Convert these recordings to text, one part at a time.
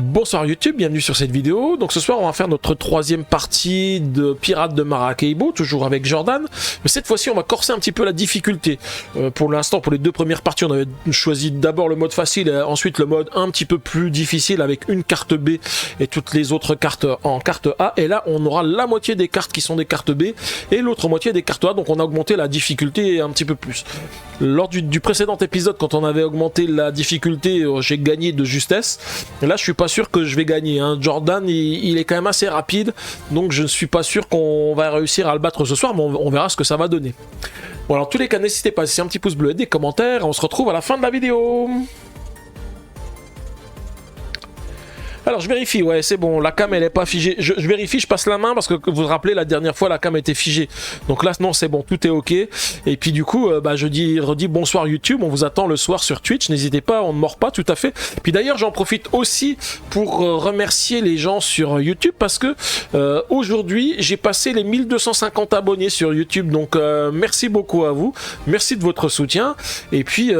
Bonsoir YouTube, bienvenue sur cette vidéo. Donc ce soir on va faire notre troisième partie de Pirates de Maracaibo, toujours avec Jordan. Mais cette fois-ci on va corser un petit peu la difficulté. Pour l'instant, pour les deux premières parties, on avait choisi d'abord le mode facile et ensuite le mode un petit peu plus difficile avec une carte B et toutes les autres cartes en carte A. Et là on aura la moitié des cartes qui sont des cartes B et l'autre moitié des cartes A. Donc on a augmenté la difficulté un petit peu plus. Lors du précédent épisode, quand on avait augmenté la difficulté, j'ai gagné de justesse. Et là je suis pas sûr que je vais gagner, hein. Jordan il est quand même assez rapide, donc je ne suis pas sûr qu'on va réussir à le battre ce soir, mais on verra ce que ça va donner. Bon, alors en tous les cas, n'hésitez pas à laisser un petit pouce bleu et des commentaires, et on se retrouve à la fin de la vidéo. Alors je vérifie, ouais c'est bon, la cam elle est pas figée, je vérifie, je passe la main parce que vous vous rappelez la dernière fois la cam était figée, donc là non c'est bon, tout est ok, et puis du coup je redis bonsoir YouTube, on vous attend le soir sur Twitch, n'hésitez pas, on ne mord pas, tout à fait. Puis d'ailleurs j'en profite aussi pour remercier les gens sur YouTube parce que aujourd'hui j'ai passé les 1250 abonnés sur YouTube, donc merci beaucoup à vous, merci de votre soutien, et puis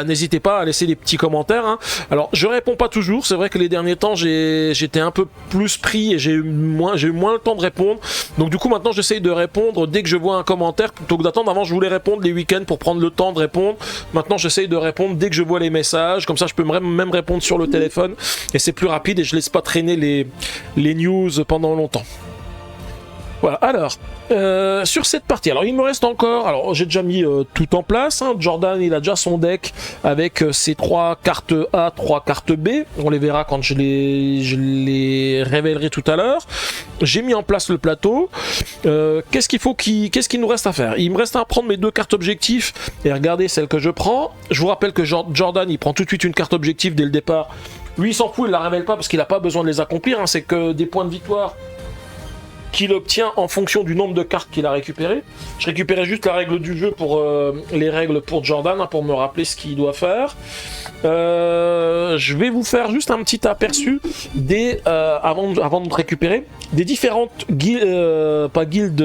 n'hésitez pas à laisser des petits commentaires, hein. Alors je réponds pas toujours, c'est vrai que les derniers temps j'étais un peu plus pris et j'ai eu moins le temps de répondre, donc du coup maintenant j'essaye de répondre dès que je vois un commentaire plutôt que d'attendre. Avant je voulais répondre les week-ends pour prendre le temps de répondre, maintenant j'essaye de répondre dès que je vois les messages, comme ça je peux même répondre sur le téléphone et c'est plus rapide et je laisse pas traîner les news pendant longtemps. Voilà, alors, sur cette partie, alors il me reste encore, alors j'ai déjà mis tout en place, hein. Jordan il a déjà son deck avec ses 3 cartes A, 3 cartes B, on les verra quand je les révélerai tout à l'heure. J'ai mis en place le plateau, qu'est-ce qu'il nous reste à faire? Il me reste à prendre mes 2 cartes objectifs et regarder celle que je prends. Je vous rappelle que Jordan il prend tout de suite une carte objectif dès le départ, lui il s'en fout, il la révèle pas parce qu'il n'a pas besoin de les accomplir, hein. C'est que des points de victoire qu'il obtient en fonction du nombre de cartes qu'il a récupérées. Je récupérais juste la règle du jeu pour les règles pour Jordan, hein, pour me rappeler ce qu'il doit faire. Je vais vous faire juste un petit aperçu des avant de récupérer des différentes guildes, pas guildes.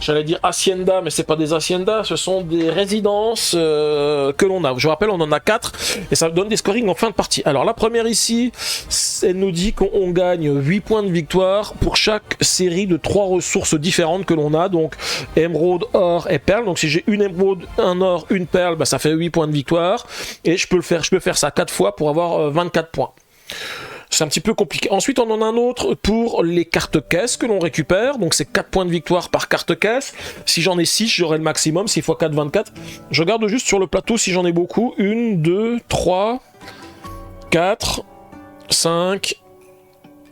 J'allais dire hacienda, mais c'est pas des haciendas, ce sont des résidences que l'on a. Je vous rappelle, on en a 4 et ça donne des scorings en fin de partie. Alors la première ici, elle nous dit qu'on gagne 8 points de victoire pour chaque série de 3 ressources différentes que l'on a. Donc émeraude, or et perle. Donc si j'ai une émeraude, un or, une perle, bah, ça fait 8 points de victoire. Et je peux faire ça 4 fois pour avoir 24 points. C'est un petit peu compliqué. Ensuite, on en a un autre pour les cartes caisses que l'on récupère. Donc, c'est 4 points de victoire par carte caisse. Si j'en ai 6, j'aurai le maximum. 6 x 4, 24. Je regarde juste sur le plateau si j'en ai beaucoup. 1, 2, 3, 4, 5,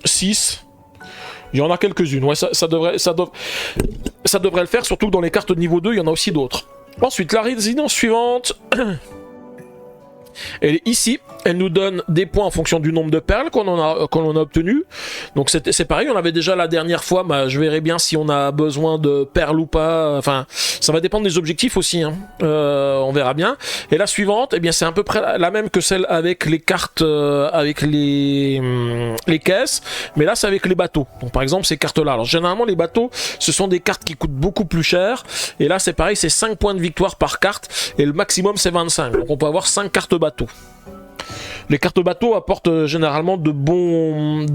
6. Il y en a quelques-unes. Ouais, ça devrait le faire. Surtout que dans les cartes de niveau 2, il y en a aussi d'autres. Ensuite, la résidence suivante... Elle est ici, elle nous donne des points en fonction du nombre de perles qu'on a obtenu. Donc c'est pareil, on avait déjà la dernière fois, bah, je verrai bien si on a besoin de perles ou pas. Enfin, ça va dépendre des objectifs aussi, hein. On verra bien. Et la suivante, eh bien c'est à peu près la même que celle avec les cartes, avec les caisses, mais là c'est avec les bateaux. Donc par exemple ces cartes-là. Alors généralement les bateaux, ce sont des cartes qui coûtent beaucoup plus cher. Et là c'est pareil, c'est 5 points de victoire par carte et le maximum c'est 25. Donc on peut avoir 5 cartes bateaux. Les cartes bateaux apportent généralement de bons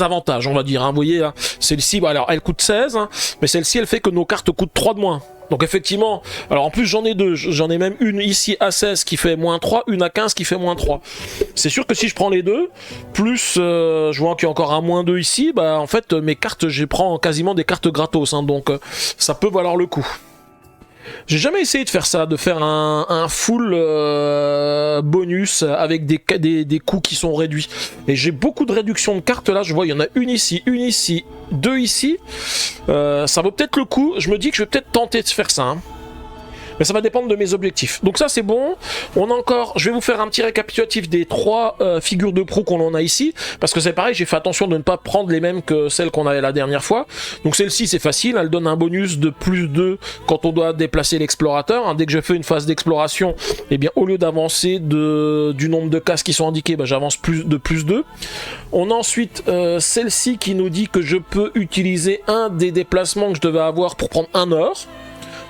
avantages, on va dire, hein. Vous voyez, hein, celle-ci, alors elle coûte 16, hein, mais celle-ci elle fait que nos cartes coûtent 3 de moins. Donc effectivement, alors en plus j'en ai 2, j'en ai même une ici à 16 qui fait moins 3, une à 15 qui fait moins 3. C'est sûr que si je prends les deux, plus je vois qu'il y a encore un moins 2 ici, bah en fait mes cartes, je prends quasiment des cartes gratos, hein, donc ça peut valoir le coup. J'ai jamais essayé de faire ça, de faire un full bonus avec des coûts qui sont réduits. Et j'ai beaucoup de réductions de cartes là, je vois il y en a une ici, 2 ici. Ça vaut peut-être le coup, je me dis que je vais peut-être tenter de faire ça, hein. Mais ça va dépendre de mes objectifs. Donc ça c'est bon. On a encore, je vais vous faire un petit récapitulatif des 3 figures de proue qu'on en a ici, parce que c'est pareil, j'ai fait attention de ne pas prendre les mêmes que celles qu'on avait la dernière fois. Donc celle-ci c'est facile, elle donne un bonus de plus 2 quand on doit déplacer l'explorateur, hein. Dès que je fais une phase d'exploration, eh bien au lieu d'avancer du nombre de cases qui sont indiquées, bah, j'avance de plus 2. On a ensuite celle-ci qui nous dit que je peux utiliser un des déplacements que je devais avoir pour prendre un or.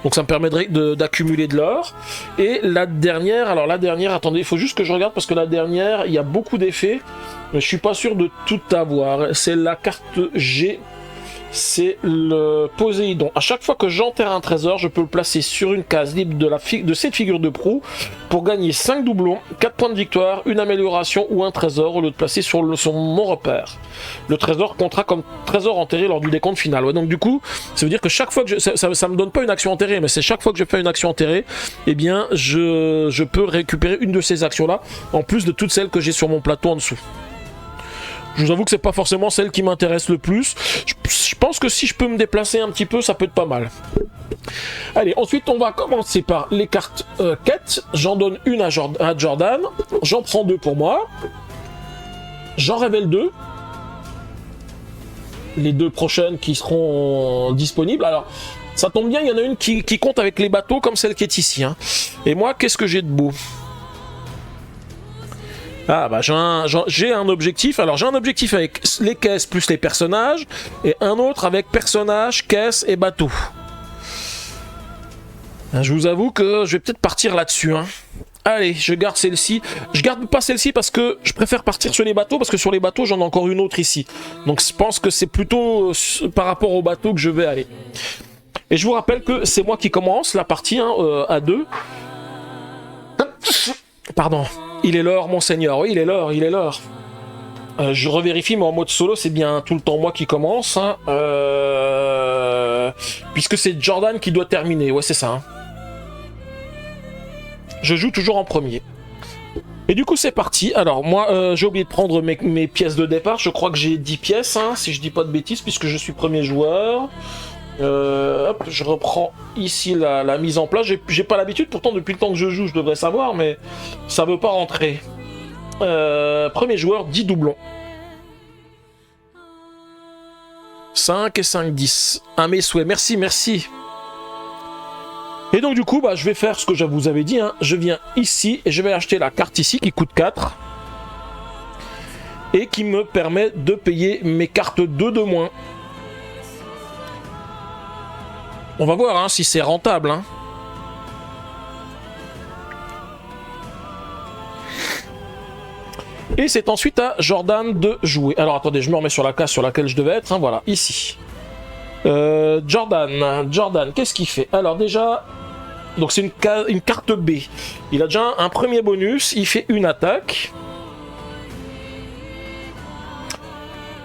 Donc ça me permettrait d'accumuler de l'or. Et la dernière, alors la dernière, attendez, il faut juste que je regarde parce que la dernière, il y a beaucoup d'effets. Mais je suis pas sûr de tout avoir. C'est la carte G. C'est le Poséidon. À chaque fois que j'enterre un trésor, je peux le placer sur une case libre de cette figure de proue pour gagner 5 doublons, 4 points de victoire, une amélioration ou un trésor au lieu de placer sur mon repère. Le trésor comptera comme trésor enterré lors du décompte final. Ouais, donc du coup, ça veut dire que chaque fois que ça me donne pas une action enterrée, mais c'est chaque fois que je fais une action enterrée, eh bien je peux récupérer une de ces actions-là, en plus de toutes celles que j'ai sur mon plateau en dessous. Je vous avoue que c'est pas forcément celle qui m'intéresse le plus. Je pense que si je peux me déplacer un petit peu, ça peut être pas mal. Allez, ensuite on va commencer par les cartes quêtes. J'en donne une à Jordan. J'en prends 2 pour moi. J'en révèle 2. Les 2 prochaines qui seront disponibles. Alors, ça tombe bien, il y en a une qui compte avec les bateaux comme celle qui est ici. Hein. Et moi, qu'est-ce que j'ai de beau ? Ah bah j'ai un objectif, alors j'ai un objectif avec les caisses plus les personnages, et un autre avec personnages, caisses et bateaux. Je vous avoue que je vais peut-être partir là-dessus. Hein. Allez, je garde celle-ci. Je garde pas celle-ci parce que je préfère partir sur les bateaux, parce que sur les bateaux j'en ai encore une autre ici. Donc je pense que c'est plutôt par rapport aux bateaux que je vais aller. Et je vous rappelle que c'est moi qui commence la partie hein, à 2. Pardon. Il est l'heure, monseigneur. Oui, il est l'heure, il est l'heure. Je revérifie, mais en mode solo, c'est bien tout le temps moi qui commence. Hein. Puisque c'est Jordan qui doit terminer. Ouais, c'est ça. Hein. Je joue toujours en premier. Et du coup, c'est parti. Alors, moi, j'ai oublié de prendre mes pièces de départ. Je crois que j'ai 10 pièces, hein, si je dis pas de bêtises, puisque je suis premier joueur. Hop, je reprends ici la mise en place. J'ai pas l'habitude, pourtant depuis le temps que je joue, je devrais savoir, mais ça veut pas rentrer. Premier joueur, 10 doublons. 5 et 5, 10. À mes souhaits, merci, merci. Et donc du coup, bah, je vais faire ce que je vous avais dit. Hein. Je viens ici et je vais acheter la carte ici qui coûte 4. Et qui me permet de payer mes cartes 2 de moins. On va voir hein, si c'est rentable. Hein. Et c'est ensuite à Jordan de jouer. Alors attendez, je me remets sur la case sur laquelle je devais être. Hein, voilà, ici. Jordan, qu'est-ce qu'il fait? Alors déjà, donc c'est une carte B. Il a déjà un premier bonus, il fait une attaque.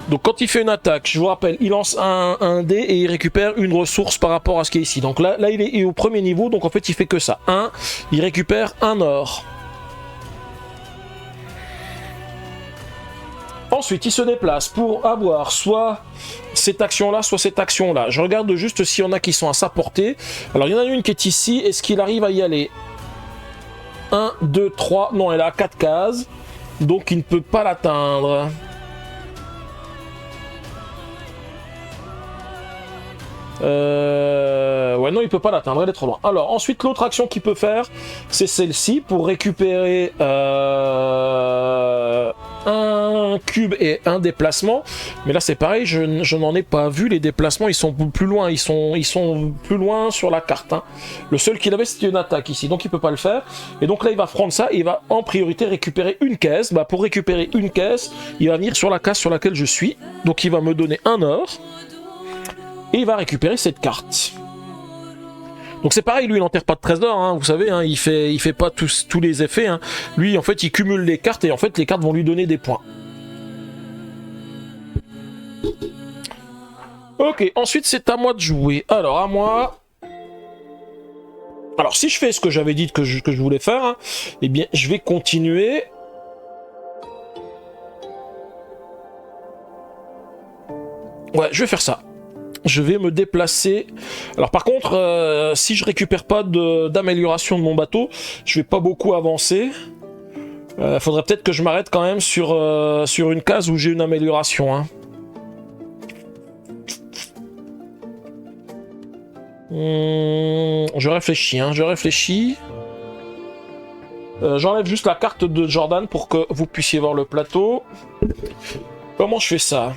Donc quand il fait une attaque, je vous rappelle, il lance un dé et il récupère une ressource par rapport à ce qui est ici. Donc là il est au premier niveau, donc en fait il fait que ça. Il récupère un or. Ensuite, il se déplace pour avoir soit cette action-là, soit cette action-là. Je regarde juste s'il y en a qui sont à sa portée. Alors il y en a une qui est ici, est-ce qu'il arrive à y aller? 1, 2, 3, non, elle a 4 cases, donc il ne peut pas l'atteindre. Ouais, non, il peut pas l'atteindre, elle est trop loin. Alors, ensuite, l'autre action qu'il peut faire, c'est celle-ci, pour récupérer un cube et un déplacement. Mais là, c'est pareil, je n'en ai pas vu. Les déplacements, ils sont plus loin. Ils sont plus loin sur la carte. Hein. Le seul qu'il avait, c'était une attaque ici, donc il peut pas le faire. Et donc là, il va prendre ça et il va en priorité récupérer une caisse. Bah, pour récupérer une caisse, il va venir sur la case sur laquelle je suis. Donc, il va me donner un or. Et il va récupérer cette carte. Donc c'est pareil, lui il n'enterre pas de trésor, hein, vous savez, hein, il fait pas tous les effets. Hein. Lui en fait il cumule les cartes et en fait les cartes vont lui donner des points. Ok, ensuite c'est à moi de jouer. Alors à moi... Alors si je fais ce que j'avais dit que je voulais faire, hein, eh bien je vais continuer... Ouais, je vais faire ça. Je vais me déplacer. Alors par contre, si je récupère pas d'amélioration de mon bateau, je vais pas beaucoup avancer. Faudrait peut-être que je m'arrête quand même sur une case où j'ai une amélioration. Hein. Je réfléchis. Hein, je réfléchis. J'enlève juste la carte de Jordan pour que vous puissiez voir le plateau. Comment je fais ça ?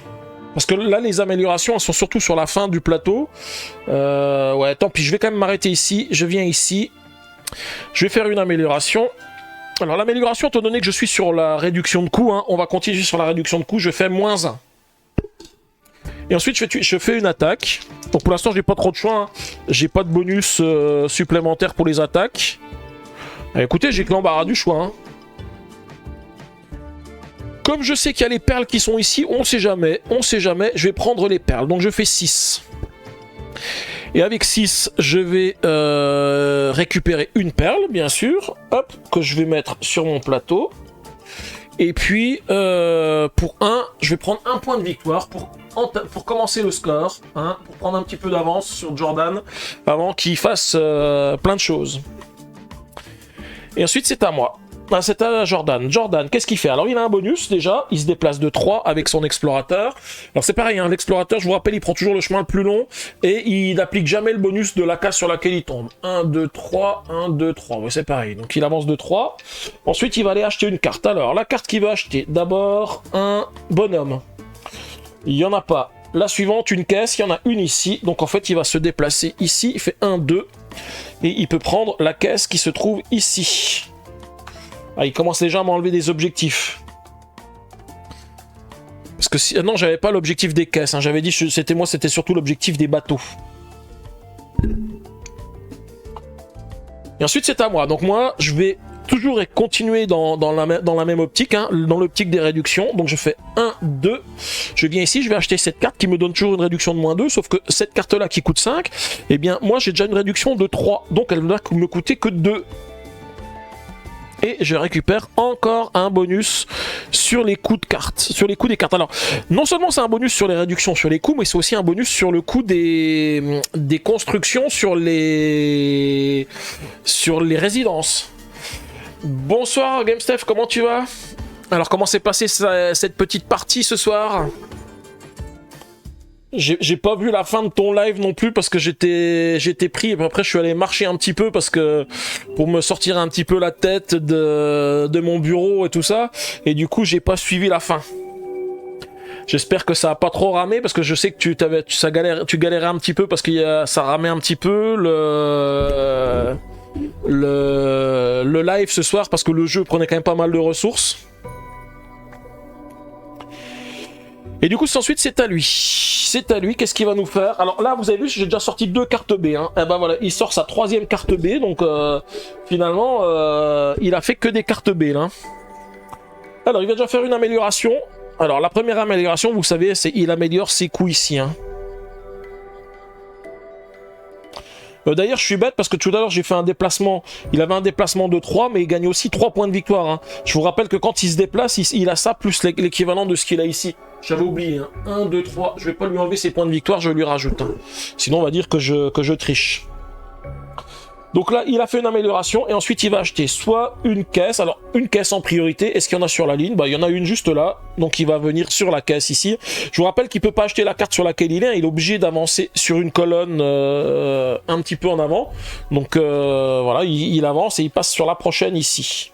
Parce que là, les améliorations, elles sont surtout sur la fin du plateau. Ouais, tant pis, je vais quand même m'arrêter ici. Je viens ici. Je vais faire une amélioration. Alors, l'amélioration, étant donné que je suis sur la réduction de coût, hein, on va continuer sur la réduction de coût. Je fais -1. Et ensuite, je fais une attaque. Donc, pour l'instant, j'ai pas trop de choix. Hein. J'ai pas de bonus supplémentaire pour les attaques. Écoutez, j'ai que l'embarras du choix. Hein. Comme je sais qu'il y a les perles qui sont ici, on sait jamais, je vais prendre les perles. Donc je fais 6. Et avec 6, je vais récupérer une perle, bien sûr, hop, que je vais mettre sur mon plateau. Et puis, pour 1, je vais prendre un point de victoire pour commencer le score, hein, pour prendre un petit peu d'avance sur Jordan, avant qu'il fasse plein de choses. Et ensuite, c'est à moi. Ah, c'est à Jordan. Jordan, qu'est-ce qu'il fait? Alors, il a un bonus, déjà. Il se déplace de 3 avec son explorateur. Alors, c'est pareil, hein, l'explorateur, je vous rappelle, il prend toujours le chemin le plus long et il n'applique jamais le bonus de la case sur laquelle il tombe. 1, 2, 3, 1, 2, 3. Oui, c'est pareil. Donc, il avance de 3. Ensuite, il va aller acheter une carte. Alors, la carte qu'il va acheter, d'abord, un bonhomme. Il n'y en a pas. La suivante, une caisse. Il y en a une ici. Donc, en fait, il va se déplacer ici. Il fait 1, 2. Et il peut prendre la caisse qui se trouve ici. Ah, il commence déjà à m'enlever des objectifs. Parce que si... non, j'avais pas l'objectif des caisses. Hein. J'avais dit c'était surtout l'objectif des bateaux. Et ensuite, c'est à moi. Donc moi, je vais toujours continuer dans la même optique, hein, dans l'optique des réductions. Donc je fais 1, 2. Je viens ici, je vais acheter cette carte qui me donne toujours une réduction de -2. Sauf que cette carte-là qui coûte 5, eh bien, moi, j'ai déjà une réduction de 3. Donc elle ne va me coûter que 2. Et je récupère encore un bonus sur les coûts de cartes, sur les coûts des cartes. Alors, non seulement c'est un bonus sur les réductions sur les coûts, mais c'est aussi un bonus sur le coût des constructions sur les résidences. Bonsoir GameStef, comment tu vas? Alors, comment s'est passée cette petite partie ce soir? J'ai pas vu la fin de ton live non plus parce que j'étais pris et puis après je suis allé marcher un petit peu parce que pour me sortir un petit peu la tête de mon bureau et tout ça, et du coup j'ai pas suivi la fin. J'espère que ça a pas trop ramé parce que je sais que tu galérais un petit peu parce que ça ramait un petit peu le live ce soir parce que le jeu prenait quand même pas mal de ressources. Et du coup, ensuite, c'est à lui. C'est à lui, qu'est-ce qu'il va nous faire? Alors là, vous avez vu, j'ai déjà sorti 2 cartes B. Hein. Et ben voilà, il sort sa 3e carte B. Donc finalement, il a fait que des cartes B là. Alors, il va déjà faire une amélioration. Alors, la première amélioration, vous savez, c'est il améliore ses coups ici. Hein. D'ailleurs, je suis bête parce que tout à l'heure, j'ai fait un déplacement. Il avait un déplacement de 3, mais il gagne aussi 3 points de victoire. Hein. Je vous rappelle que quand il se déplace, il a ça plus l'équivalent de ce qu'il a ici. J'avais oublié. Hein. 1, 2, 3. Je vais pas lui enlever ses points de victoire, je lui rajoute. Hein. Sinon, on va dire que je triche. Donc là, il a fait une amélioration et ensuite il va acheter soit une caisse, alors une caisse en priorité, est-ce qu'il y en a sur la ligne? Bah il y en a une juste là, donc il va venir sur la caisse ici. Je vous rappelle qu'il peut pas acheter la carte sur laquelle il est obligé d'avancer sur une colonne un petit peu en avant. Donc voilà, il avance et il passe sur la prochaine ici.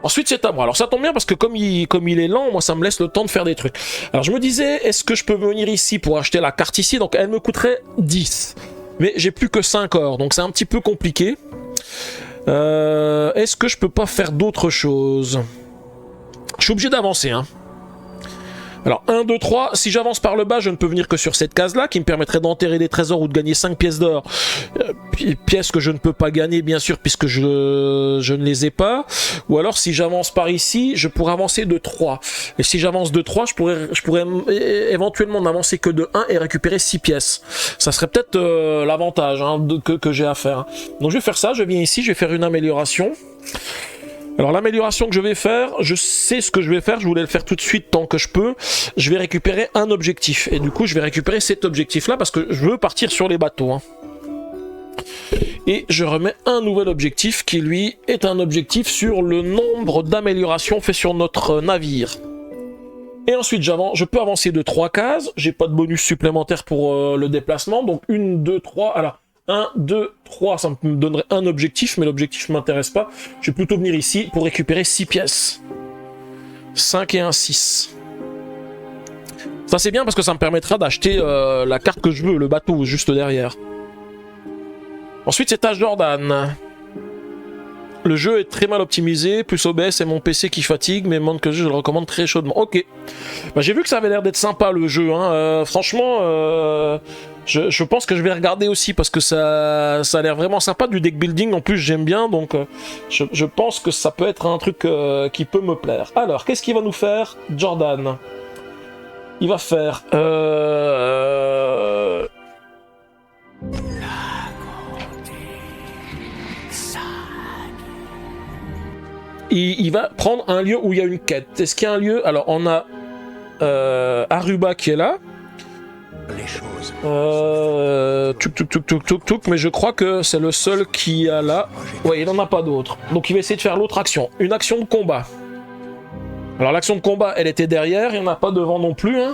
Ensuite, c'est à moi. Alors, ça tombe bien parce que comme il est lent, moi, ça me laisse le temps de faire des trucs. Alors, je me disais, est-ce que je peux venir ici pour acheter la carte ici? Donc, elle me coûterait 10. Mais j'ai plus que 5 or, donc c'est un petit peu compliqué. Est-ce que je peux pas faire d'autres choses? Je suis obligé d'avancer, hein. Alors, 1, 2, 3, si j'avance par le bas, je ne peux venir que sur cette case-là, qui me permettrait d'enterrer des trésors ou de gagner 5 pièces d'or. Pièces que je ne peux pas gagner, bien sûr, puisque je ne les ai pas. Ou alors, si j'avance par ici, je pourrais avancer de 3. Et si j'avance de 3, je pourrais éventuellement n'avancer que de 1 et récupérer 6 pièces. Ça serait peut-être l'avantage hein, que j'ai à faire. Donc, je vais faire ça, je viens ici, je vais faire une amélioration. Alors l'amélioration que je vais faire, je sais ce que je vais faire, je voulais le faire tout de suite tant que je peux. Je vais récupérer un objectif. Et du coup, je vais récupérer cet objectif-là parce que je veux partir sur les bateaux. Hein. Et je remets un nouvel objectif qui, lui, est un objectif sur le nombre d'améliorations fait sur notre navire. Et ensuite, je peux avancer de 3 cases. J'ai pas de bonus supplémentaire pour le déplacement. Donc 1, 2, 3... Alors, 1, 2, 3, ça me donnerait un objectif, mais l'objectif ne m'intéresse pas. Je vais plutôt venir ici pour récupérer 6 pièces. 5 et un 6. Ça c'est bien parce que ça me permettra d'acheter la carte que je veux, le bateau juste derrière. Ensuite c'est à Jordan. Le jeu est très mal optimisé, plus OBS et mon PC qui fatigue, mais montre que je le recommande très chaudement. Ok. Bah, j'ai vu que ça avait l'air d'être sympa le jeu. Hein. Franchement, je pense que je vais regarder aussi parce que ça a l'air vraiment sympa. Du deck building en plus j'aime bien, donc je pense que ça peut être un truc qui peut me plaire. Alors, qu'est-ce qu'il va nous faire Jordan? Il va faire... Il va prendre un lieu où il y a une quête. Est-ce qu'il y a un lieu? Alors, on a Aruba qui est là. Les choses. Mais je crois que c'est le seul qui a là. Ouais, il n'en a pas d'autre. Donc, il va essayer de faire l'autre action. Une action de combat. Alors, l'action de combat, elle était derrière. Il n'y en a pas devant non plus. Hein.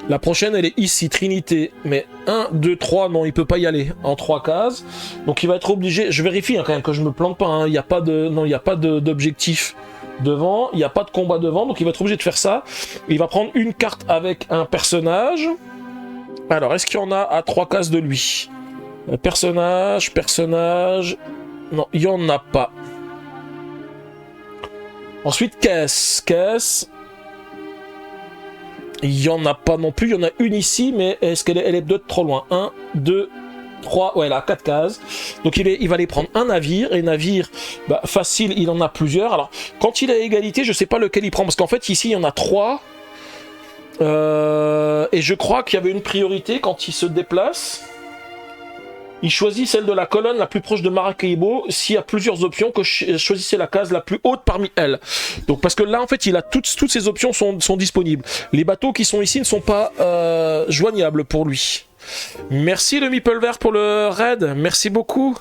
La prochaine, elle est ici, Trinité. Mais 1, 2, 3, non, il peut pas y aller en 3 cases. Donc il va être obligé... Je vérifie hein, quand même que je me plante pas. Hein. Il n'y a pas de... Non, il n'y a pas d'objectif devant. Il n'y a pas de combat devant. Donc il va être obligé de faire ça. Il va prendre une carte avec un personnage. Alors, est-ce qu'il y en a à 3 cases de lui? Personnage... Non, il n'y en a pas. Ensuite, caisse... Il n'y en a pas non plus, il y en a une ici, mais est-ce qu'elle est peut-être trop loin? 1, 2, 3, ouais, là, 4 cases. Donc il va aller prendre un navire, et navire, bah, facile, il en a plusieurs. Alors, quand il est à égalité, je ne sais pas lequel il prend, parce qu'en fait, ici, il y en a 3. Et je crois qu'il y avait une priorité quand il se déplace. Il choisit celle de la colonne la plus proche de Maracaibo. S'il y a plusieurs options, que choisissez la case la plus haute parmi elles. Donc parce que là, en fait, il a toutes ces options sont disponibles. Les bateaux qui sont ici ne sont pas joignables pour lui. Merci le Meeple Vert pour le raid. Merci beaucoup.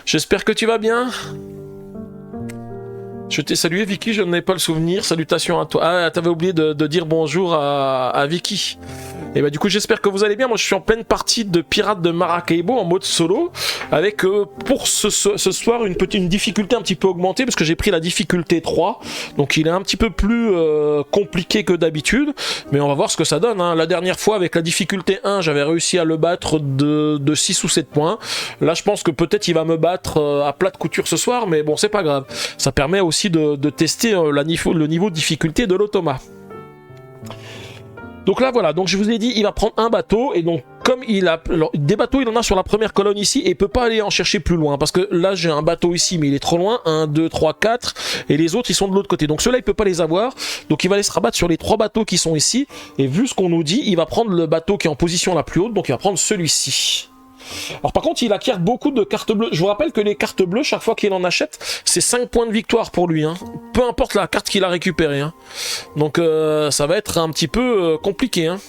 J'espère que tu vas bien. Je t'ai salué Vicky, je n'ai pas le souvenir. Salutations à toi. Ah, t'avais oublié de dire bonjour à Vicky. Et bah du coup j'espère que vous allez bien. Moi je suis en pleine partie de Pirates de Maracaibo en mode solo. Avec pour ce soir une difficulté un petit peu augmentée. Parce que j'ai pris la difficulté 3. Donc il est un petit peu plus compliqué que d'habitude. Mais on va voir ce que ça donne. Hein. La dernière fois avec la difficulté 1 j'avais réussi à le battre de 6 ou 7 points. Là je pense que peut-être il va me battre à plat de couture ce soir. Mais bon c'est pas grave. Ça permet aussi de tester le niveau de difficulté de l'automa. Donc là voilà, donc je vous ai dit il va prendre un bateau et donc comme il a des bateaux il en a sur la première colonne ici et il peut pas aller en chercher plus loin parce que là j'ai un bateau ici mais il est trop loin, 1, 2, 3, 4 et les autres ils sont de l'autre côté donc ceux-là il peut pas les avoir donc il va aller se rabattre sur les 3 bateaux qui sont ici et vu ce qu'on nous dit il va prendre le bateau qui est en position la plus haute donc il va prendre celui-ci. Alors par contre il acquiert beaucoup de cartes bleues. Je vous rappelle que les cartes bleues chaque fois qu'il en achète c'est 5 points de victoire pour lui hein. Peu importe la carte qu'il a récupérée hein. Donc ça va être un petit peu compliqué hein.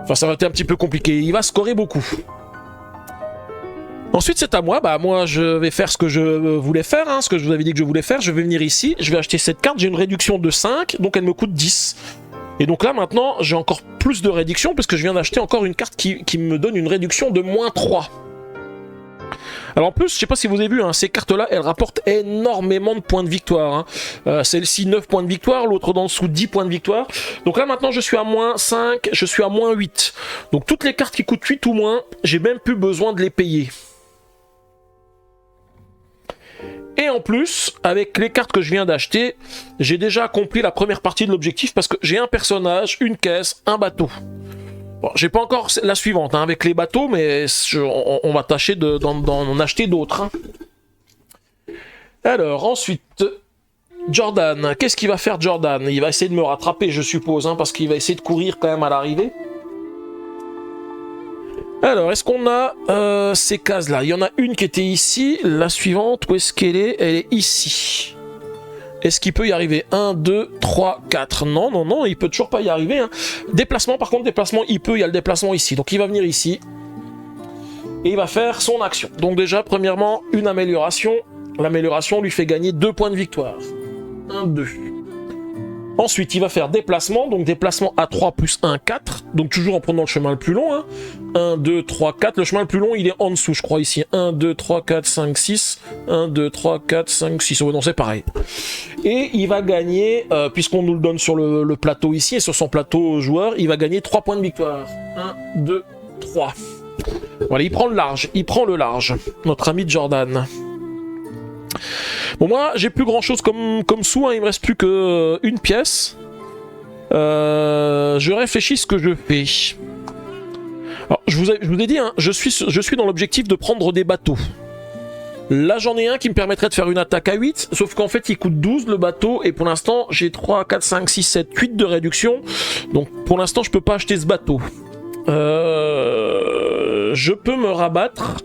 Enfin ça va être un petit peu compliqué. Il va scorer beaucoup. Ensuite c'est à moi, bah moi je vais faire ce que je voulais faire, hein, ce que je vous avais dit que je voulais faire. Je vais venir ici, je vais acheter cette carte, j'ai une réduction de 5 donc elle me coûte 10. Et donc là maintenant j'ai encore plus de réduction parce que je viens d'acheter encore une carte qui me donne une réduction de moins 3. Alors en plus, je sais pas si vous avez vu, hein, ces cartes-là, elles rapportent énormément de points de victoire. Hein. Celle-ci 9 points de victoire, l'autre dans dessous 10 points de victoire. Donc là maintenant je suis à moins 5, je suis à moins 8. Donc toutes les cartes qui coûtent 8 ou moins, j'ai même plus besoin de les payer. Et en plus, avec les cartes que je viens d'acheter, j'ai déjà accompli la première partie de l'objectif parce que j'ai un personnage, une caisse, un bateau. Bon, j'ai pas encore la suivante hein, avec les bateaux, mais on va tâcher d'en acheter d'autres. Hein. Alors, ensuite, Jordan. Qu'est-ce qu'il va faire Jordan? Il va essayer de me rattraper, je suppose, hein, parce qu'il va essayer de courir quand même à l'arrivée. Alors, est-ce qu'on a ces cases-là? Il y en a une qui était ici. La suivante, où est-ce qu'elle est? Elle est ici. Est-ce qu'il peut y arriver? 1, 2, 3, 4. Non, non, non, il peut toujours pas y arriver. Hein. Déplacement, par contre, déplacement, il peut. Il y a le déplacement ici. Donc, il va venir ici. Et il va faire son action. Donc, déjà, premièrement, une amélioration. L'amélioration lui fait gagner 2 points de victoire. 1, 2. Ensuite, il va faire déplacement, donc déplacement A3 plus 1, 4. Donc toujours en prenant le chemin le plus long. Hein. 1, 2, 3, 4. Le chemin le plus long, il est en dessous, je crois, ici. 1, 2, 3, 4, 5, 6. 1, 2, 3, 4, 5, 6. Oh, non, c'est pareil. Et il va gagner, puisqu'on nous le donne sur le plateau ici, et sur son plateau joueur, il va gagner 3 points de victoire. 1, 2, 3. Voilà, il prend le large. Il prend le large. Notre ami Jordan. Bon, moi, j'ai plus grand chose comme sous, hein. Il me reste plus que une pièce. Je réfléchis ce que je fais. Alors, je vous ai dit, hein, je suis dans l'objectif de prendre des bateaux. Là, j'en ai un qui me permettrait de faire une attaque à 8, sauf qu'en fait, il coûte 12 le bateau, et pour l'instant, j'ai 3, 4, 5, 6, 7, 8 de réduction. Donc, pour l'instant, je peux pas acheter ce bateau. Je peux me rabattre.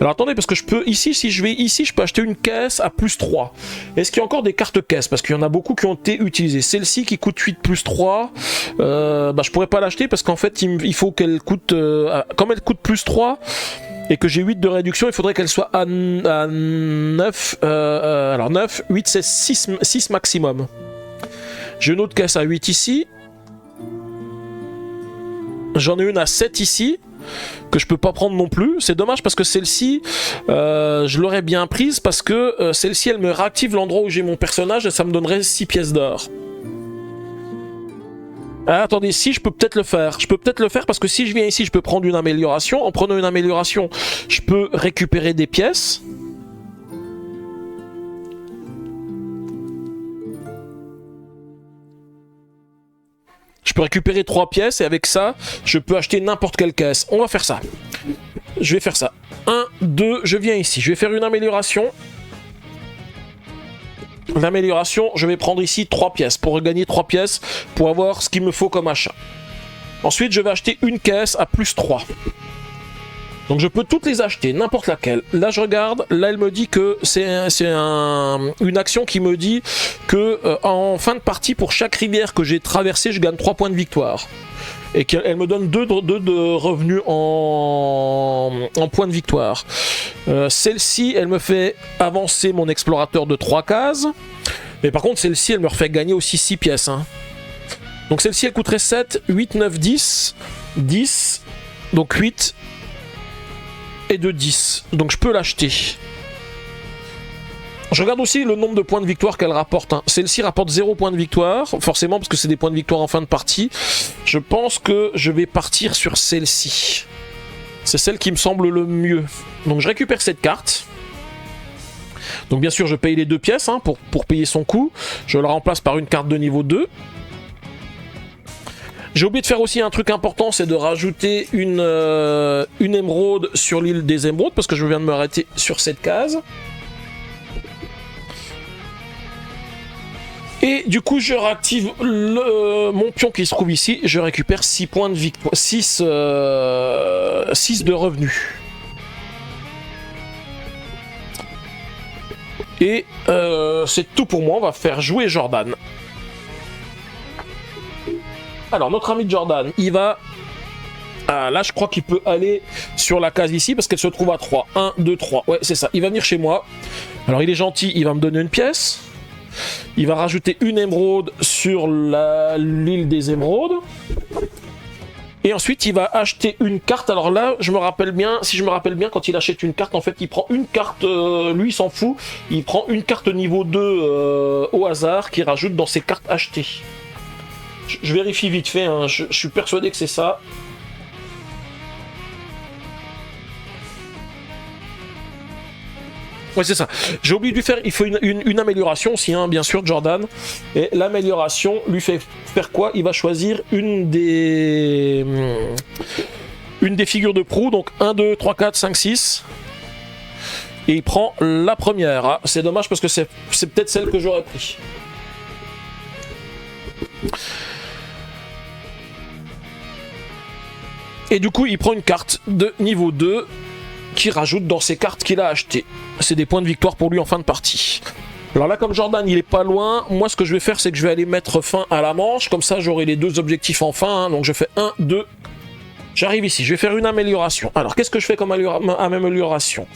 Alors attendez, parce que je peux ici, si je vais ici, je peux acheter une caisse à plus 3. Est-ce qu'il y a encore des cartes caisses? Parce qu'il y en a beaucoup qui ont été utilisées. Celle-ci qui coûte 8 plus 3, je pourrais pas l'acheter parce qu'en fait, il faut qu'elle coûte... comme elle coûte plus 3 et que j'ai 8 de réduction, il faudrait qu'elle soit à 9. Alors 9, 8, c'est 6 maximum. J'ai une autre caisse à 8 ici. J'en ai une à 7 ici, que je peux pas prendre non plus. C'est dommage parce que celle-ci, je l'aurais bien prise parce que celle-ci, elle me réactive l'endroit où j'ai mon personnage et ça me donnerait 6 pièces d'or. Ah, attendez, si, je peux peut-être le faire. Je peux peut-être le faire parce que si je viens ici, je peux prendre une amélioration. En prenant une amélioration, je peux récupérer des pièces. Je peux récupérer 3 pièces et avec ça, je peux acheter n'importe quelle caisse. On va faire ça. Je vais faire ça. 1, 2, je viens ici. Je vais faire une amélioration. L'amélioration, je vais prendre ici 3 pièces pour gagner 3 pièces pour avoir ce qu'il me faut comme achat. Ensuite, je vais acheter une caisse à plus 3. Donc je peux toutes les acheter, n'importe laquelle. Là je regarde, là elle me dit que c'est une action qui me dit que en fin de partie, pour chaque rivière que j'ai traversée, je gagne 3 points de victoire. Et qu'elle me donne 2 de revenus en points de victoire. Celle-ci, elle me fait avancer mon explorateur de 3 cases. Mais par contre, celle-ci, elle me refait gagner aussi 6 pièces. Hein. Donc celle-ci, elle coûterait 7, 8, 9, 10. 10, donc 8... et de 10, donc je peux l'acheter. Je regarde aussi le nombre de points de victoire qu'elle rapporte. Hein. Celle-ci rapporte 0 points de victoire, forcément parce que c'est des points de victoire en fin de partie. Je pense que je vais partir sur celle-ci. C'est celle qui me semble le mieux. Donc je récupère cette carte. Donc bien sûr je paye les 2 pièces hein, pour payer son coût. Je la remplace par une carte de niveau 2. J'ai oublié de faire aussi un truc important, c'est de rajouter une émeraude sur l'île des émeraudes, parce que je viens de me arrêter sur cette case. Et du coup, je réactive mon pion qui se trouve ici, je récupère 6 points de victoire, 6 de revenus. Et c'est tout pour moi, on va faire jouer Jordan. Alors, notre ami Jordan, il va... Ah, là, je crois qu'il peut aller sur la case ici, parce qu'elle se trouve à 3. 1, 2, 3. Ouais, c'est ça. Il va venir chez moi. Alors, il est gentil, il va me donner une pièce. Il va rajouter une émeraude sur l'île des émeraudes. Et ensuite, il va acheter une carte. Alors là, je me rappelle bien, si je me rappelle bien, quand il achète une carte, en fait, il prend une carte, lui, il s'en fout. Il prend une carte niveau 2 au hasard, qu'il rajoute dans ses cartes achetées. Je vérifie vite fait, hein. Je suis persuadé que c'est ça. Ouais, c'est ça. J'ai oublié de lui faire, il faut une amélioration aussi, hein, bien sûr, Jordan. Et l'amélioration lui fait faire quoi? Il va choisir une des figures de proue, donc 1, 2, 3, 4, 5, 6. Et il prend la première. Ah, c'est dommage parce que c'est peut-être celle que j'aurais pris. Et du coup, il prend une carte de niveau 2 qui rajoute dans ses cartes qu'il a achetées. C'est des points de victoire pour lui en fin de partie. Alors là, comme Jordan, il est pas loin, moi, ce que je vais faire, c'est que je vais aller mettre fin à la manche. Comme ça, j'aurai les 2 objectifs en fin. Hein. Donc, je fais 1, 2. J'arrive ici. Je vais faire une amélioration. Alors, qu'est-ce que je fais comme amélioration?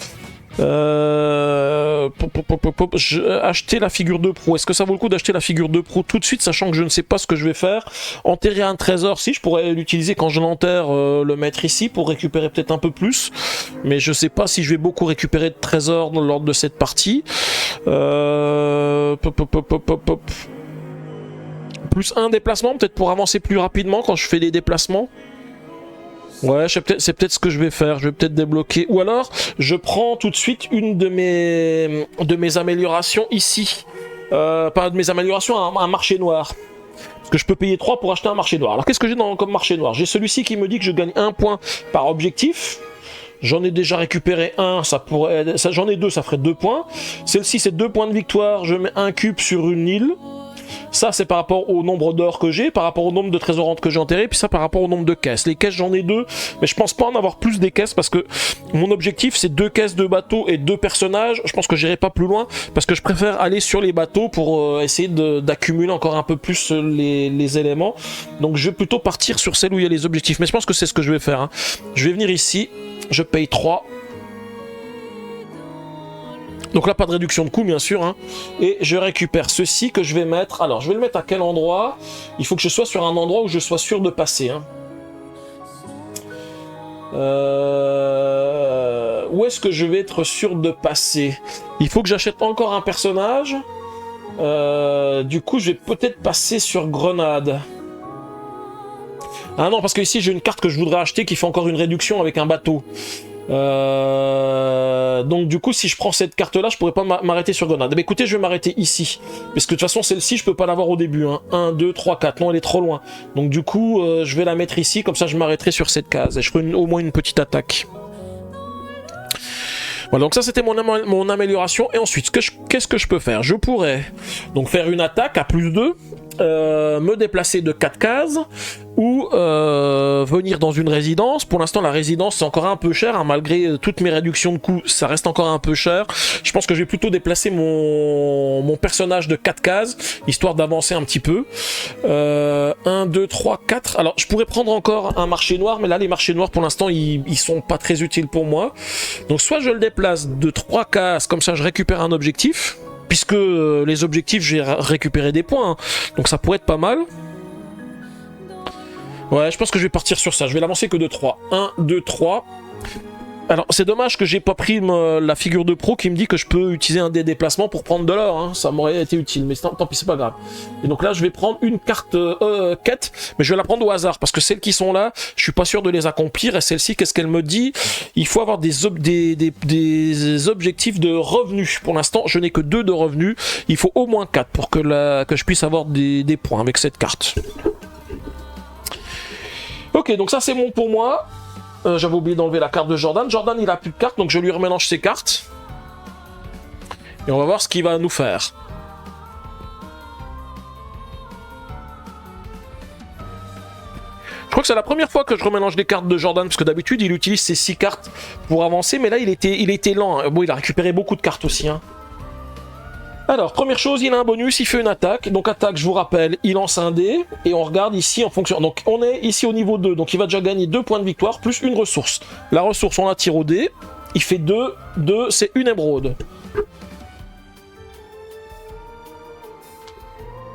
Acheter la figure de pro. Est-ce que ça vaut le coup d'acheter la figure de pro tout de suite, sachant que je ne sais pas ce que je vais faire? Enterrer un trésor, si, je pourrais l'utiliser quand je l'enterre, le mettre ici pour récupérer peut-être un peu plus. Mais je sais pas si je vais beaucoup récupérer de trésors lors de cette partie. Plus un déplacement, peut-être pour avancer plus rapidement quand je fais des déplacements. Ouais, c'est peut-être ce que je vais faire. Je vais peut-être débloquer. Ou alors, je prends tout de suite une de mes améliorations ici. Pas de mes améliorations, un marché noir. Parce que je peux payer 3 pour acheter un marché noir. Alors, qu'est-ce que j'ai comme marché noir? J'ai celui-ci qui me dit que je gagne 1 point par objectif. J'en ai déjà récupéré un, j'en ai 2, ça ferait 2 points. Celle-ci, c'est 2 points de victoire. Je mets un cube sur une île. Ça, c'est par rapport au nombre d'or que j'ai, par rapport au nombre de trésorantes que j'ai enterrées, puis ça par rapport au nombre de caisses. Les caisses, j'en ai 2, mais je pense pas en avoir plus des caisses parce que mon objectif, c'est 2 caisses de bateaux et 2 personnages. Je pense que j'irai pas plus loin parce que je préfère aller sur les bateaux pour essayer d'accumuler encore un peu plus les éléments. Donc, je vais plutôt partir sur celle où il y a les objectifs. Mais je pense que c'est ce que je vais faire. Hein. Je vais venir ici, je paye 3. Donc là, pas de réduction de coût, bien sûr. Hein. Et je récupère ceci que je vais mettre. Alors, je vais le mettre à quel endroit? Il faut que je sois sur un endroit où je sois sûr de passer. Hein. Où est-ce que je vais être sûr de passer? Il faut que j'achète encore un personnage. Du coup, je vais peut-être passer sur Grenade. Ah non, parce que ici, j'ai une carte que je voudrais acheter qui fait encore une réduction avec un bateau. Donc du coup si je prends cette carte là je pourrais pas m'arrêter sur Grenade. Mais écoutez, je vais m'arrêter ici parce que de toute façon celle-ci je peux pas l'avoir au début hein. 1, 2, 3, 4, non elle est trop loin. Donc du coup je vais la mettre ici, comme ça je m'arrêterai sur cette case et je ferai au moins une petite attaque. Voilà, donc ça c'était mon amélioration. Et ensuite qu'est-ce que je peux faire? Je pourrais donc faire une attaque à plus 2, me déplacer de 4 cases ou venir dans une résidence. Pour l'instant la résidence c'est encore un peu cher hein, malgré toutes mes réductions de coûts, ça reste encore un peu cher. Je pense que je vais plutôt déplacer mon personnage de 4 cases histoire d'avancer un petit peu. 1, 2, 3, 4. Alors je pourrais prendre encore un marché noir, mais là les marchés noirs pour l'instant ils sont pas très utiles pour moi. Donc soit je le déplace de 3 cases, comme ça je récupère un objectif, puisque les objectifs j'ai récupéré des points, hein. Donc ça pourrait être pas mal. Ouais, je pense que je vais partir sur ça. Je vais l'avancer que de 3. 1, 2, 3. Alors, c'est dommage que j'ai pas pris la figure de pro qui me dit que je peux utiliser un des déplacements pour prendre de l'or. Hein. Ça m'aurait été utile, mais tant pis, c'est pas grave. Et donc là, je vais prendre une carte quête, mais je vais la prendre au hasard, parce que celles qui sont là, je suis pas sûr de les accomplir. Et celle-ci, qu'est-ce qu'elle me dit? Il faut avoir des objectifs de revenus. Pour l'instant, je n'ai que 2 de revenus. Il faut au moins 4 pour que je puisse avoir des points avec cette carte. Ok, donc ça c'est bon pour moi. J'avais oublié d'enlever la carte de Jordan. Jordan, il a plus de cartes, donc je lui remélange ses cartes. Et on va voir ce qu'il va nous faire. Je crois que c'est la première fois que je remélange les cartes de Jordan, parce que d'habitude, il utilise ses 6 cartes pour avancer, mais là, il était lent. Hein. Bon, il a récupéré beaucoup de cartes aussi, hein. Alors, première chose, il a un bonus, il fait une attaque. Donc attaque, je vous rappelle, il lance un dé. Et on regarde ici en fonction... Donc on est ici au niveau 2. Donc il va déjà gagner 2 points de victoire, plus une ressource. La ressource, on la tire au dé. Il fait 2, c'est une émeraude.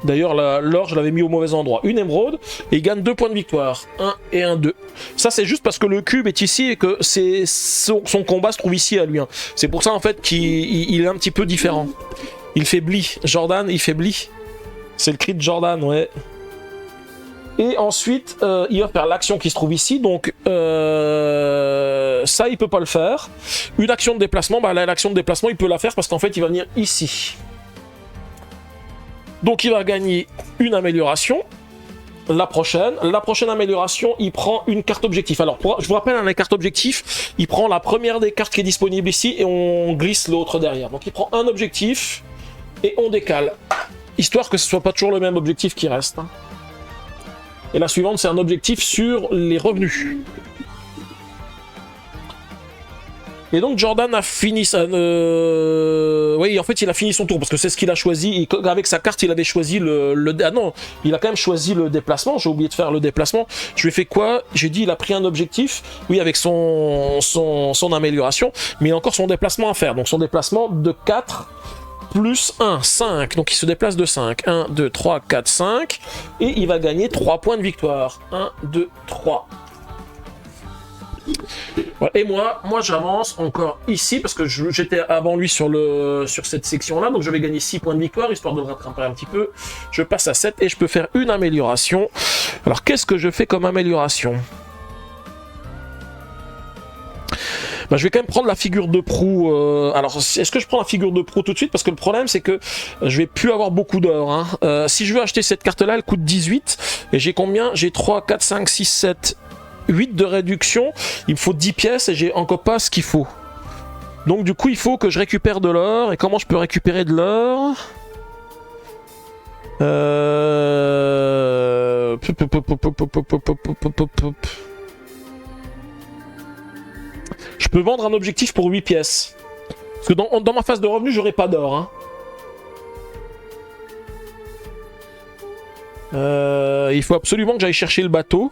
D'ailleurs, l'or, je l'avais mis au mauvais endroit. Une émeraude, et il gagne 2 points de victoire. 1 et 1, 2. Ça, c'est juste parce que le cube est ici et que son combat se trouve ici à lui. Hein. C'est pour ça, en fait, qu'il est un petit peu différent. Il faiblit. Jordan, il faiblit. C'est le cri de Jordan, ouais. Et ensuite, il va faire l'action qui se trouve ici. Donc, ça, il peut pas le faire. Une action de déplacement, bah là, l'action de déplacement, il peut la faire parce qu'en fait, il va venir ici. Donc, il va gagner une amélioration. La prochaine amélioration, il prend une carte objectif. Alors, je vous rappelle, hein, les cartes objectifs, il prend la première des cartes qui est disponible ici et on glisse l'autre derrière. Donc, il prend un objectif. Et on décale, histoire que ce soit pas toujours le même objectif qui reste. Hein. Et la suivante, c'est un objectif sur les revenus. Et donc Jordan a fini sa... Oui, en fait, il a fini son tour, parce que c'est ce qu'il a choisi. Et avec sa carte, il avait choisi Ah non, il a quand même choisi le déplacement. J'ai oublié de faire le déplacement. Je lui ai fait quoi? J'ai dit, il a pris un objectif. Oui, avec son amélioration. Mais il a encore son déplacement à faire. Donc son déplacement de 4 plus 1, 5. Donc il se déplace de 5. 1, 2, 3, 4, 5. Et il va gagner 3 points de victoire. 1, 2, 3. Et moi j'avance encore ici parce que j'étais avant lui sur cette section là, donc je vais gagner 6 points de victoire histoire de le rattraper un petit peu. Je passe à 7 et je peux faire une amélioration. Alors qu'est-ce que je fais comme amélioration? Bah, je vais quand même prendre la figure de proue. Alors, est-ce que je prends la figure de proue tout de suite? Parce que le problème, c'est que je vais plus avoir beaucoup d'or. Hein. Si je veux acheter cette carte-là, elle coûte 18. Et j'ai combien? J'ai 3, 4, 5, 6, 7, 8 de réduction. Il me faut 10 pièces et j'ai encore pas ce qu'il faut. Donc, du coup, il faut que je récupère de l'or. Et comment je peux récupérer de l'or? Je peux vendre un objectif pour 8 pièces. Parce que dans ma phase de revenu, j'aurai pas d'or. Hein. Il faut absolument que j'aille chercher le bateau.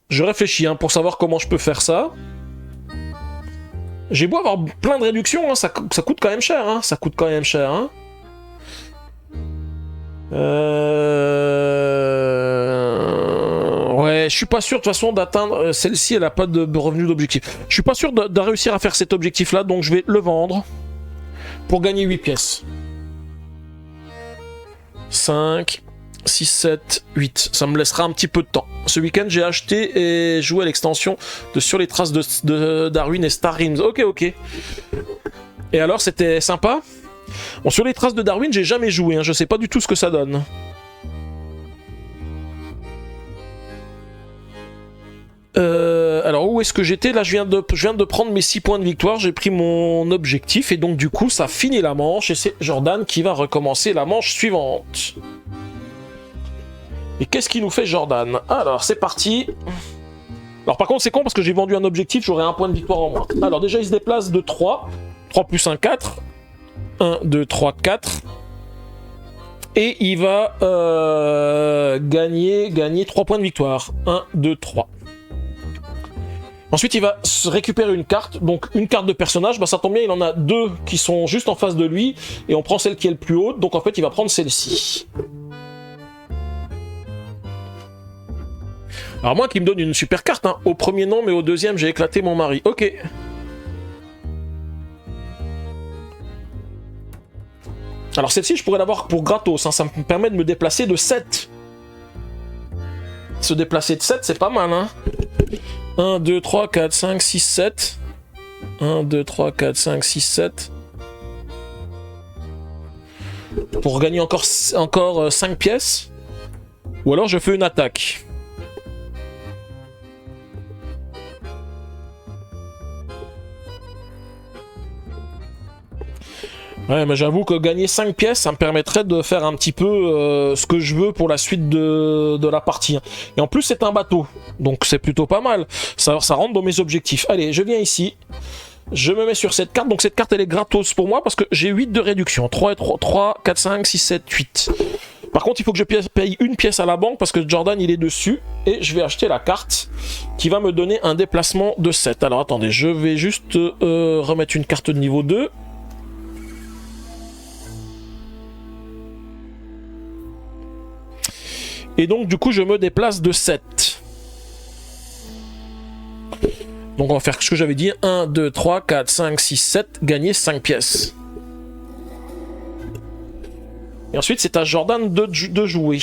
Je réfléchis hein, pour savoir comment je peux faire ça. J'ai beau avoir plein de réductions, hein, ça coûte quand même cher. Hein, ça coûte quand même cher. Hein. Ouais, je suis pas sûr de toute façon d'atteindre... Celle-ci, elle a pas de revenu d'objectif. Je suis pas sûr de réussir à faire cet objectif-là, donc je vais le vendre pour gagner 8 pièces. 5, 6, 7, 8. Ça me laissera un petit peu de temps. Ce week-end, j'ai acheté et joué à l'extension de Sur les traces de Darwin et Star Realms. Ok. Et alors, c'était sympa? Bon, Sur les traces de Darwin, j'ai jamais joué. Hein, je sais pas du tout ce que ça donne. Alors où est-ce que j'étais? Là je viens de prendre mes 6 points de victoire, j'ai pris mon objectif et donc du coup ça finit la manche et c'est Jordan qui va recommencer la manche suivante. Et qu'est-ce qu'il nous fait Jordan? Alors c'est parti. Alors par contre c'est con parce que j'ai vendu un objectif, j'aurai un point de victoire en moins. Alors déjà il se déplace de 3. 3 plus 1, 4. 1, 2, 3, 4. Et il va gagner 3 points de victoire. 1, 2, 3. Ensuite, il va se récupérer une carte. Donc, une carte de personnage, bah, ça tombe bien, il en a 2 qui sont juste en face de lui. Et on prend celle qui est le plus haute. Donc, en fait, il va prendre celle-ci. Alors, moi, qui me donne une super carte. Hein. Au premier, non, mais au deuxième, j'ai éclaté mon mari. Ok. Alors, celle-ci, je pourrais l'avoir pour gratos. Hein. Ça me permet de me déplacer de 7. Se déplacer de 7, c'est pas mal, hein. 1, 2, 3, 4, 5, 6, 7. 1, 2, 3, 4, 5, 6, 7. Pour gagner encore 5 pièces. Ou alors je fais une attaque. Ouais, mais j'avoue que gagner 5 pièces, ça me permettrait de faire un petit peu ce que je veux pour la suite de la partie. Et en plus, c'est un bateau. Donc c'est plutôt pas mal. Ça rentre dans mes objectifs. Allez, je viens ici. Je me mets sur cette carte. Donc cette carte, elle est gratos pour moi parce que j'ai 8 de réduction. 3, 4, 5, 6, 7, 8. Par contre, il faut que je paye une pièce à la banque parce que Jordan, il est dessus. Et je vais acheter la carte qui va me donner un déplacement de 7. Alors attendez, je vais juste remettre une carte de niveau 2. Et donc, du coup, je me déplace de 7. Donc, on va faire ce que j'avais dit. 1, 2, 3, 4, 5, 6, 7. Gagner 5 pièces. Et ensuite, c'est à Jordan de jouer.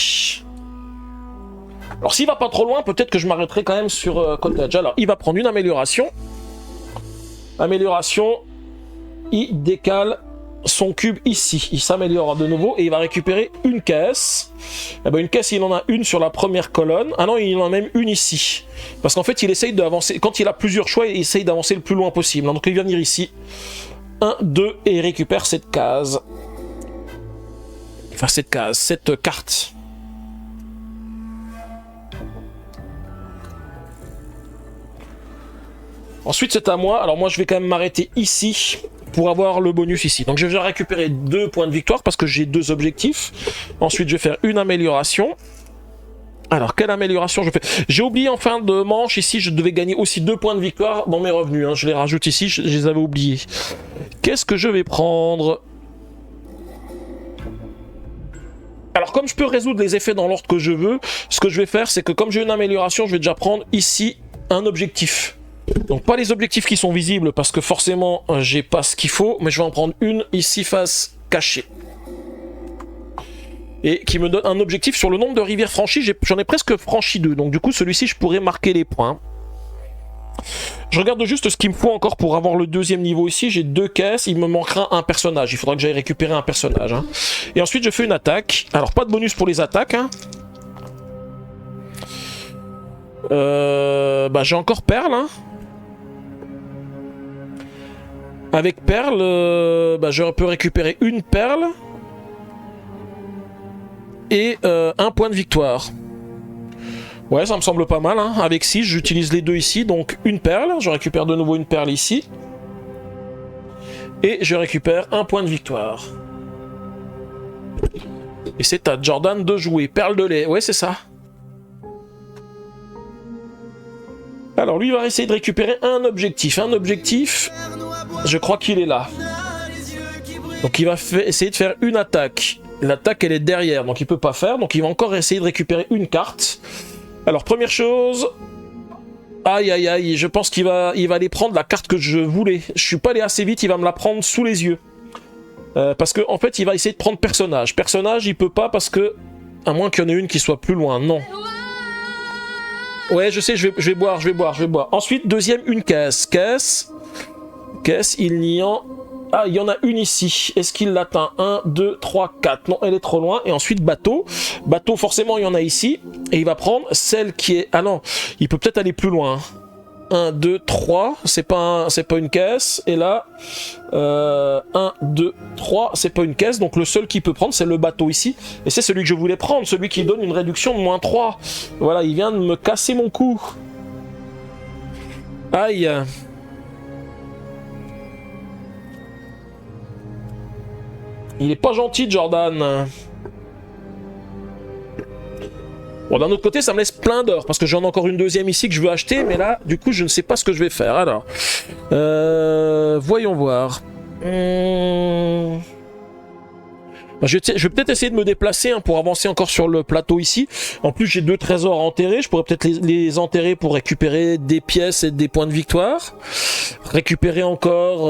Alors, s'il va pas trop loin, peut-être que je m'arrêterai quand même sur Cottage. Alors, il va prendre une amélioration. Amélioration. Il décale son cube ici, il s'améliore de nouveau et il va récupérer une caisse. Et ben une caisse, il en a une sur la première colonne. Ah non, il en a même une ici. Parce qu'en fait, il essaye d'avancer. Quand il a plusieurs choix, il essaye d'avancer le plus loin possible. Donc il vient venir ici. 1, 2, et il récupère cette case. Enfin, cette carte. Ensuite, c'est à moi. Alors moi, je vais quand même m'arrêter ici pour avoir le bonus ici. Donc je vais récupérer 2 points de victoire parce que j'ai 2 objectifs. Ensuite, je vais faire une amélioration. Alors, quelle amélioration je fais? J'ai oublié en fin de manche, ici, je devais gagner aussi 2 points de victoire dans mes revenus. Hein. Je les rajoute ici, je les avais oubliés. Qu'est-ce que je vais prendre? Alors, comme je peux résoudre les effets dans l'ordre que je veux, ce que je vais faire, c'est que comme j'ai une amélioration, je vais déjà prendre ici un objectif. Donc, pas les objectifs qui sont visibles, parce que forcément, j'ai pas ce qu'il faut, mais je vais en prendre une ici face cachée. Et qui me donne un objectif sur le nombre de rivières franchies. J'en ai presque franchi 2, donc du coup celui-ci je pourrais marquer les points. Je regarde juste ce qu'il me faut encore pour avoir le 2e niveau ici. J'ai 2 caisses, il me manquera un personnage. Il faudra que j'aille récupérer un personnage. Hein. Et ensuite je fais une attaque. Alors pas de bonus pour les attaques. Hein. J'ai encore Perle. Hein. Avec Perle, je peux récupérer une perle. Et un point de victoire. Ouais, ça me semble pas mal. Hein. Avec 6, j'utilise les 2 ici. Donc une perle. Je récupère de nouveau une perle ici. Et je récupère un point de victoire. Et c'est à Jordan de jouer. Perle de lait. Ouais, c'est ça. Alors lui, il va essayer de récupérer un objectif. Un objectif, je crois qu'il est là. Donc il va essayer de faire une attaque. L'attaque, elle est derrière, donc il peut pas faire. Donc il va encore essayer de récupérer une carte. Alors, première chose... Aïe, aïe, aïe, je pense qu'il va aller prendre la carte que je voulais. Je suis pas allé assez vite, il va me la prendre sous les yeux. Parce qu'en fait, il va essayer de prendre personnage. Personnage, il peut pas parce que... À moins qu'il y en ait une qui soit plus loin, non. Ouais, je sais, je vais boire. Ensuite, deuxième, une caisse. Caisse, il n'y en... Ah, il y en a une ici. Est-ce qu'il l'atteint? 1, 2, 3, 4. Non, elle est trop loin. Et ensuite, bateau. Bateau, forcément, il y en a ici. Et il va prendre celle qui est... Ah non, il peut peut-être aller plus loin. 1, 2, 3. C'est pas une caisse. Et là, 1, 2, 3. C'est pas une caisse. Donc le seul qui peut prendre, c'est le bateau ici. Et c'est celui que je voulais prendre. Celui qui donne une réduction de -3. Voilà, il vient de me casser mon cou. Aïe. Il est pas gentil, Jordan. Bon, d'un autre côté, ça me laisse plein d'or, parce que j'en ai encore une deuxième ici que je veux acheter, mais là, du coup, je ne sais pas ce que je vais faire. Alors, voyons voir. Je vais peut-être essayer de me déplacer pour avancer encore sur le plateau ici. En plus, j'ai 2 trésors enterrés. Je pourrais peut-être les enterrer pour récupérer des pièces et des points de victoire. Récupérer encore...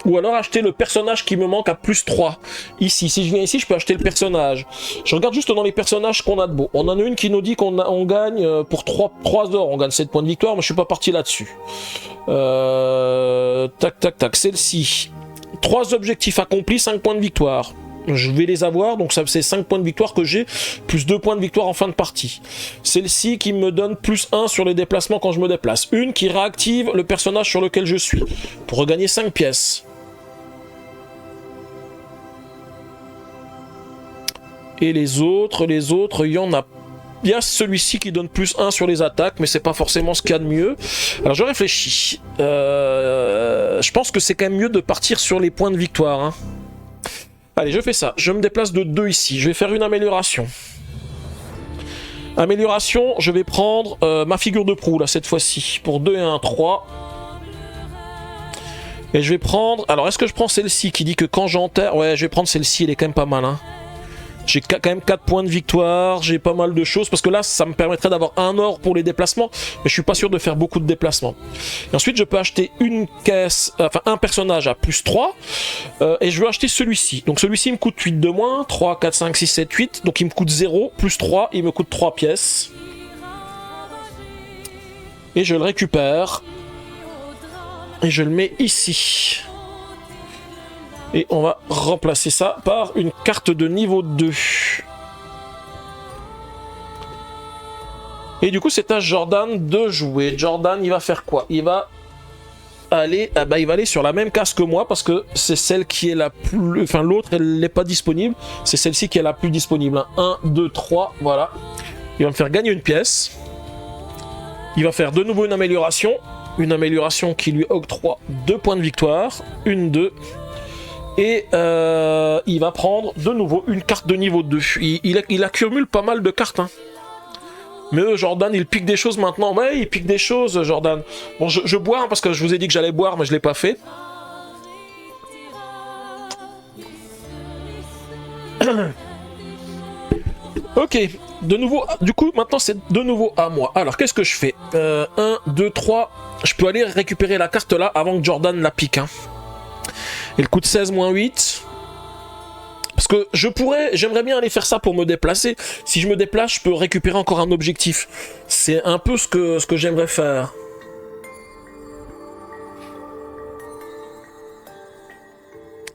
Ou alors acheter le personnage qui me manque à +3. Ici, si je viens ici, je peux acheter le personnage. Je regarde juste dans les personnages qu'on a de beau. On en a une qui nous dit qu'on gagne pour 3 or. On gagne 7 points de victoire, mais je suis pas parti là-dessus. Tac. Celle-ci. 3 objectifs accomplis, 5 points de victoire. Je vais les avoir, donc ça c'est 5 points de victoire que j'ai, plus 2 points de victoire en fin de partie. Celle-ci qui me donne +1 sur les déplacements quand je me déplace. Une qui réactive le personnage sur lequel je suis, pour regagner 5 pièces. Et les autres, il y en a... Il y a celui-ci qui donne +1 sur les attaques, mais c'est pas forcément ce qu'il y a de mieux. Alors je réfléchis. Je pense que c'est quand même mieux de partir sur les points de victoire. Hein. Allez, je fais ça. Je me déplace de 2 ici. Je vais faire une amélioration. Amélioration, je vais prendre ma figure de proue, là, cette fois-ci. Pour 2 et 1, 3. Et je vais prendre... Alors, est-ce que je prends celle-ci qui dit que quand j'enterre... Ouais, je vais prendre celle-ci, elle est quand même pas mal, hein. J'ai quand même 4 points de victoire, j'ai pas mal de choses, parce que là, ça me permettrait d'avoir 1 or pour les déplacements, mais je suis pas sûr de faire beaucoup de déplacements. Et ensuite, je peux acheter une caisse, enfin un personnage à +3, et je veux acheter celui-ci. Donc celui-ci, il me coûte 8 de moins, 3, 4, 5, 6, 7, 8, donc il me coûte 0, +3, il me coûte 3 pièces. Et je le récupère, et je le mets ici. Et on va remplacer ça par une carte de niveau 2. Et du coup, c'est à Jordan de jouer. Jordan, il va faire quoi? Il va aller, il va aller sur la même case que moi parce que c'est celle qui est la plus... Enfin, l'autre, elle n'est pas disponible. C'est celle-ci qui est la plus disponible. 1, 2, 3, voilà. Il va me faire gagner une pièce. Il va faire de nouveau une amélioration. Une amélioration qui lui octroie 2 points de victoire. 1, 2. Et il va prendre de nouveau une carte de niveau 2. Il accumule pas mal de cartes. Hein. Mais eux, Jordan, il pique des choses maintenant. Ouais, il pique des choses, Jordan. Bon, je bois, hein, parce que je vous ai dit que j'allais boire, mais je l'ai pas fait. Ok, de nouveau, du coup, maintenant c'est de nouveau à moi. Alors, qu'est-ce que je fais 1, 2, 3. Je peux aller récupérer la carte là avant que Jordan la pique. Hein. Elle coûte 16 moins 8. Parce que j'aimerais bien aller faire ça pour me déplacer. Si je me déplace, je peux récupérer encore un objectif. C'est un peu ce que j'aimerais faire.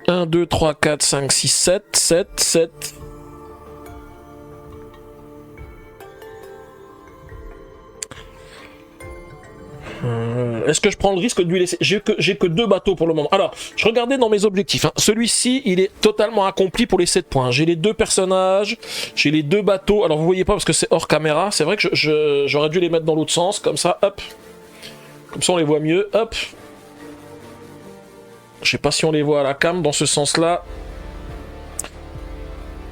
« 1, 2, 3, 4, 5, 6, 7, 7, 7... » Est-ce que je prends le risque de lui laisser? J'ai que 2 bateaux pour le moment. Alors, je regardais dans mes objectifs. Hein. Celui-ci, il est totalement accompli pour les 7 points. J'ai les 2 personnages, j'ai les 2 bateaux. Alors, vous voyez pas parce que c'est hors caméra. C'est vrai que j'aurais dû les mettre dans l'autre sens, comme ça, hop. Comme ça, on les voit mieux, hop. Je sais pas si on les voit à la cam dans ce sens-là.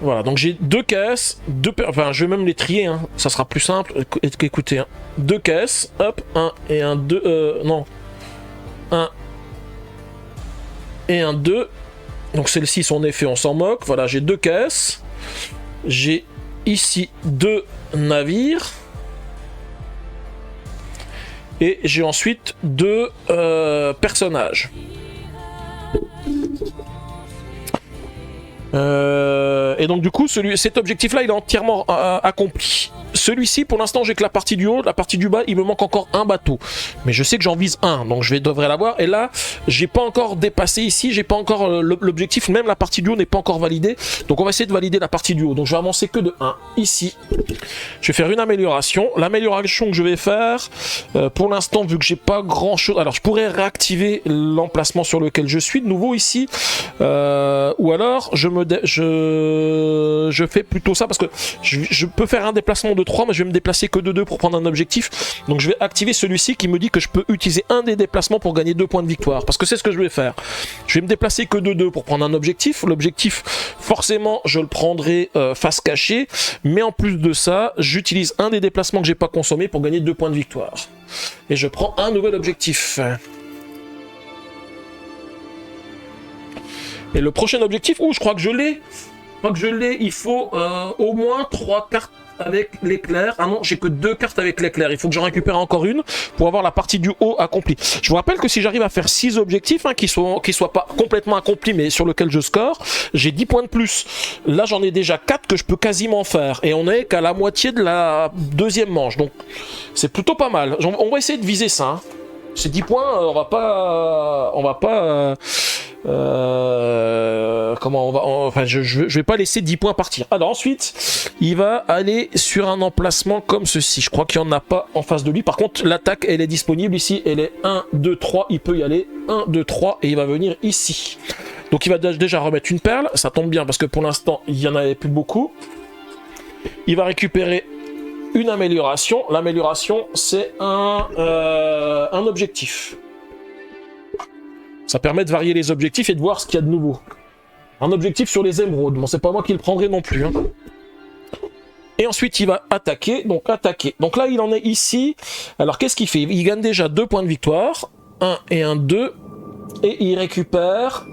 Voilà, donc j'ai 2 caisses, enfin je vais même les trier, hein. Ça sera plus simple. Écoutez, hein. 2 caisses, hop, 1 et un 2, non. 1 et un 2. Donc celle-ci, son effet, on s'en moque. Voilà, j'ai 2 caisses. J'ai ici 2 navires. Et j'ai ensuite 2 personnages. Et donc du coup, cet objectif-là, il est entièrement accompli. Celui-ci, pour l'instant, j'ai que la partie du haut, la partie du bas, il me manque encore un bateau. Mais je sais que j'en vise un, donc devrais l'avoir. Et là, j'ai pas encore dépassé ici, j'ai pas encore l'objectif, même la partie du haut n'est pas encore validée. Donc on va essayer de valider la partie du haut. Donc je vais avancer que de 1 ici. Je vais faire une amélioration. L'amélioration que je vais faire, pour l'instant, vu que j'ai pas grand-chose... Alors je pourrais réactiver l'emplacement sur lequel je suis de nouveau ici. Ou alors, je fais plutôt ça parce que je peux faire un déplacement de 3, mais je vais me déplacer que de 2 pour prendre un objectif. Donc je vais activer celui-ci qui me dit que je peux utiliser un des déplacements pour gagner 2 points de victoire. Parce que c'est ce que je vais faire. Je vais me déplacer que de 2 pour prendre un objectif. L'objectif, forcément, je le prendrai face cachée. Mais en plus de ça, j'utilise un des déplacements que j'ai pas consommé pour gagner 2 points de victoire. Et je prends un nouvel objectif. Et le prochain objectif, je crois que je l'ai. Il faut au moins 3 cartes avec l'éclair. Ah non, j'ai que 2 cartes avec l'éclair. Il faut que j'en récupère encore une pour avoir la partie du haut accomplie. Je vous rappelle que si j'arrive à faire 6 objectifs, hein, qui soient pas complètement accomplis, mais sur lesquels je score, j'ai 10 points de plus. Là, j'en ai déjà 4 que je peux quasiment faire. Et on est qu'à la moitié de la deuxième manche. Donc, c'est plutôt pas mal. On va essayer de viser ça. Hein. Ces 10 points, on va pas... je vais pas laisser 10 points partir. Alors ensuite, il va aller sur un emplacement comme ceci. Je crois qu'il n'y en a pas en face de lui. Par contre, l'attaque, elle est disponible ici. Elle est 1, 2, 3. Il peut y aller. 1, 2, 3. Et il va venir ici. Donc il va déjà remettre une perle. Ça tombe bien parce que pour l'instant, il n'y en avait plus beaucoup. Il va récupérer une amélioration. L'amélioration, c'est un objectif. Ça permet de varier les objectifs et de voir ce qu'il y a de nouveau. Un objectif sur les émeraudes. Bon, c'est pas moi qui le prendrai non plus. Hein. Et ensuite, il va attaquer. Donc, attaquer. Donc là, il en est ici. Alors, qu'est-ce qu'il fait? Il gagne déjà 2 points de victoire. 1 et un 2. Et il récupère...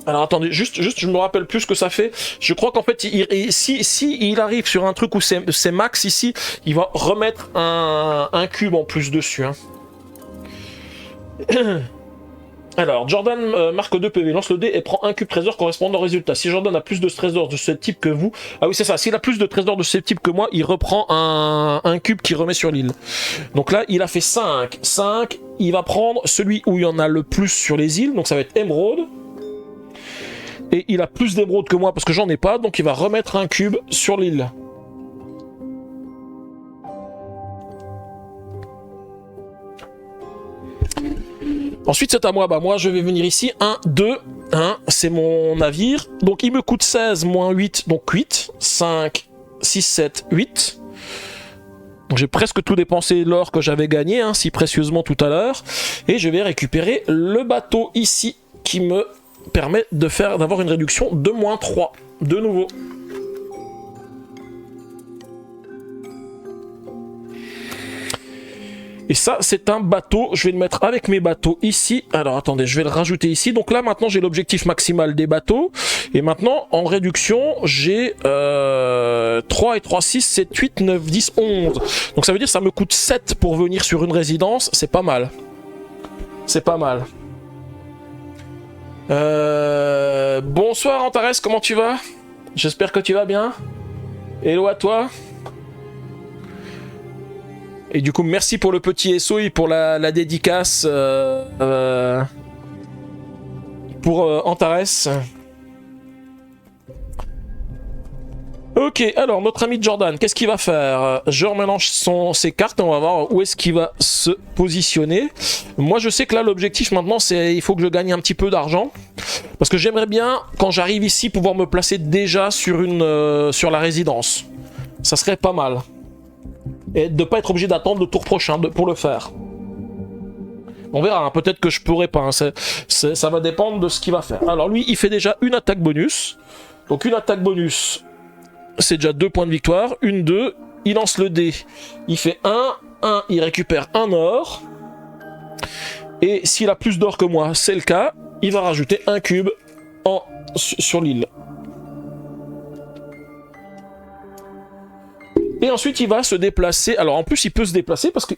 Alors attendez, juste, je me rappelle plus ce que ça fait. Je crois qu'en fait, si il arrive sur un truc où c'est max ici, il va remettre un cube en plus dessus. Hein. Alors, Jordan marque 2 PV, lance le dé et prend un cube trésor correspondant au résultat. Si Jordan a plus de trésors de ce type que vous... Ah oui, c'est ça, s'il a plus de trésors de ce type que moi, il reprend un cube qu'il remet sur l'île. Donc là, il a fait 5. 5, il va prendre celui où il y en a le plus sur les îles, donc ça va être émeraude. Et il a plus d'émeraude que moi parce que j'en ai pas, donc il va remettre un cube sur l'île. Ensuite, c'est à moi. Bah, moi, je vais venir ici. 1, 2, 1. C'est mon navire. Donc, il me coûte 16 moins 8. Donc, 8. 5, 6, 7, 8. Donc, j'ai presque tout dépensé l'or que j'avais gagné, hein, si précieusement tout à l'heure. Et je vais récupérer le bateau ici qui me permet d'avoir une réduction de moins 3. De nouveau. Et ça, c'est un bateau. Je vais le mettre avec mes bateaux ici. Alors, attendez, je vais le rajouter ici. Donc là, maintenant, j'ai l'objectif maximal des bateaux. Et maintenant, en réduction, j'ai 3 et 3, 6, 7, 8, 9, 10, 11. Donc ça veut dire que ça me coûte 7 pour venir sur une résidence. C'est pas mal. C'est pas mal. Bonsoir, Antares, comment tu vas? J'espère que tu vas bien. Hello à toi. Et du coup, merci pour le petit SOI, pour la dédicace pour Antares. Ok, alors notre ami Jordan, qu'est-ce qu'il va faire? Je remélange ses cartes et on va voir où est-ce qu'il va se positionner. Moi, je sais que là, l'objectif maintenant, c'est il faut que je gagne un petit peu d'argent. Parce que j'aimerais bien, quand j'arrive ici, pouvoir me placer déjà sur la résidence. Ça serait pas mal. Et de ne pas être obligé d'attendre le tour prochain pour le faire. On verra, hein, peut-être que je pourrai pas. Hein, ça va dépendre de ce qu'il va faire. Alors lui, il fait déjà une attaque bonus. Donc une attaque bonus, c'est déjà 2 points de victoire. 1, 2, il lance le dé. Il fait 1, 1, il récupère un or. Et s'il a plus d'or que moi, c'est le cas, il va rajouter un cube sur l'île. Et ensuite, il va se déplacer. Alors, en plus, il peut se déplacer parce que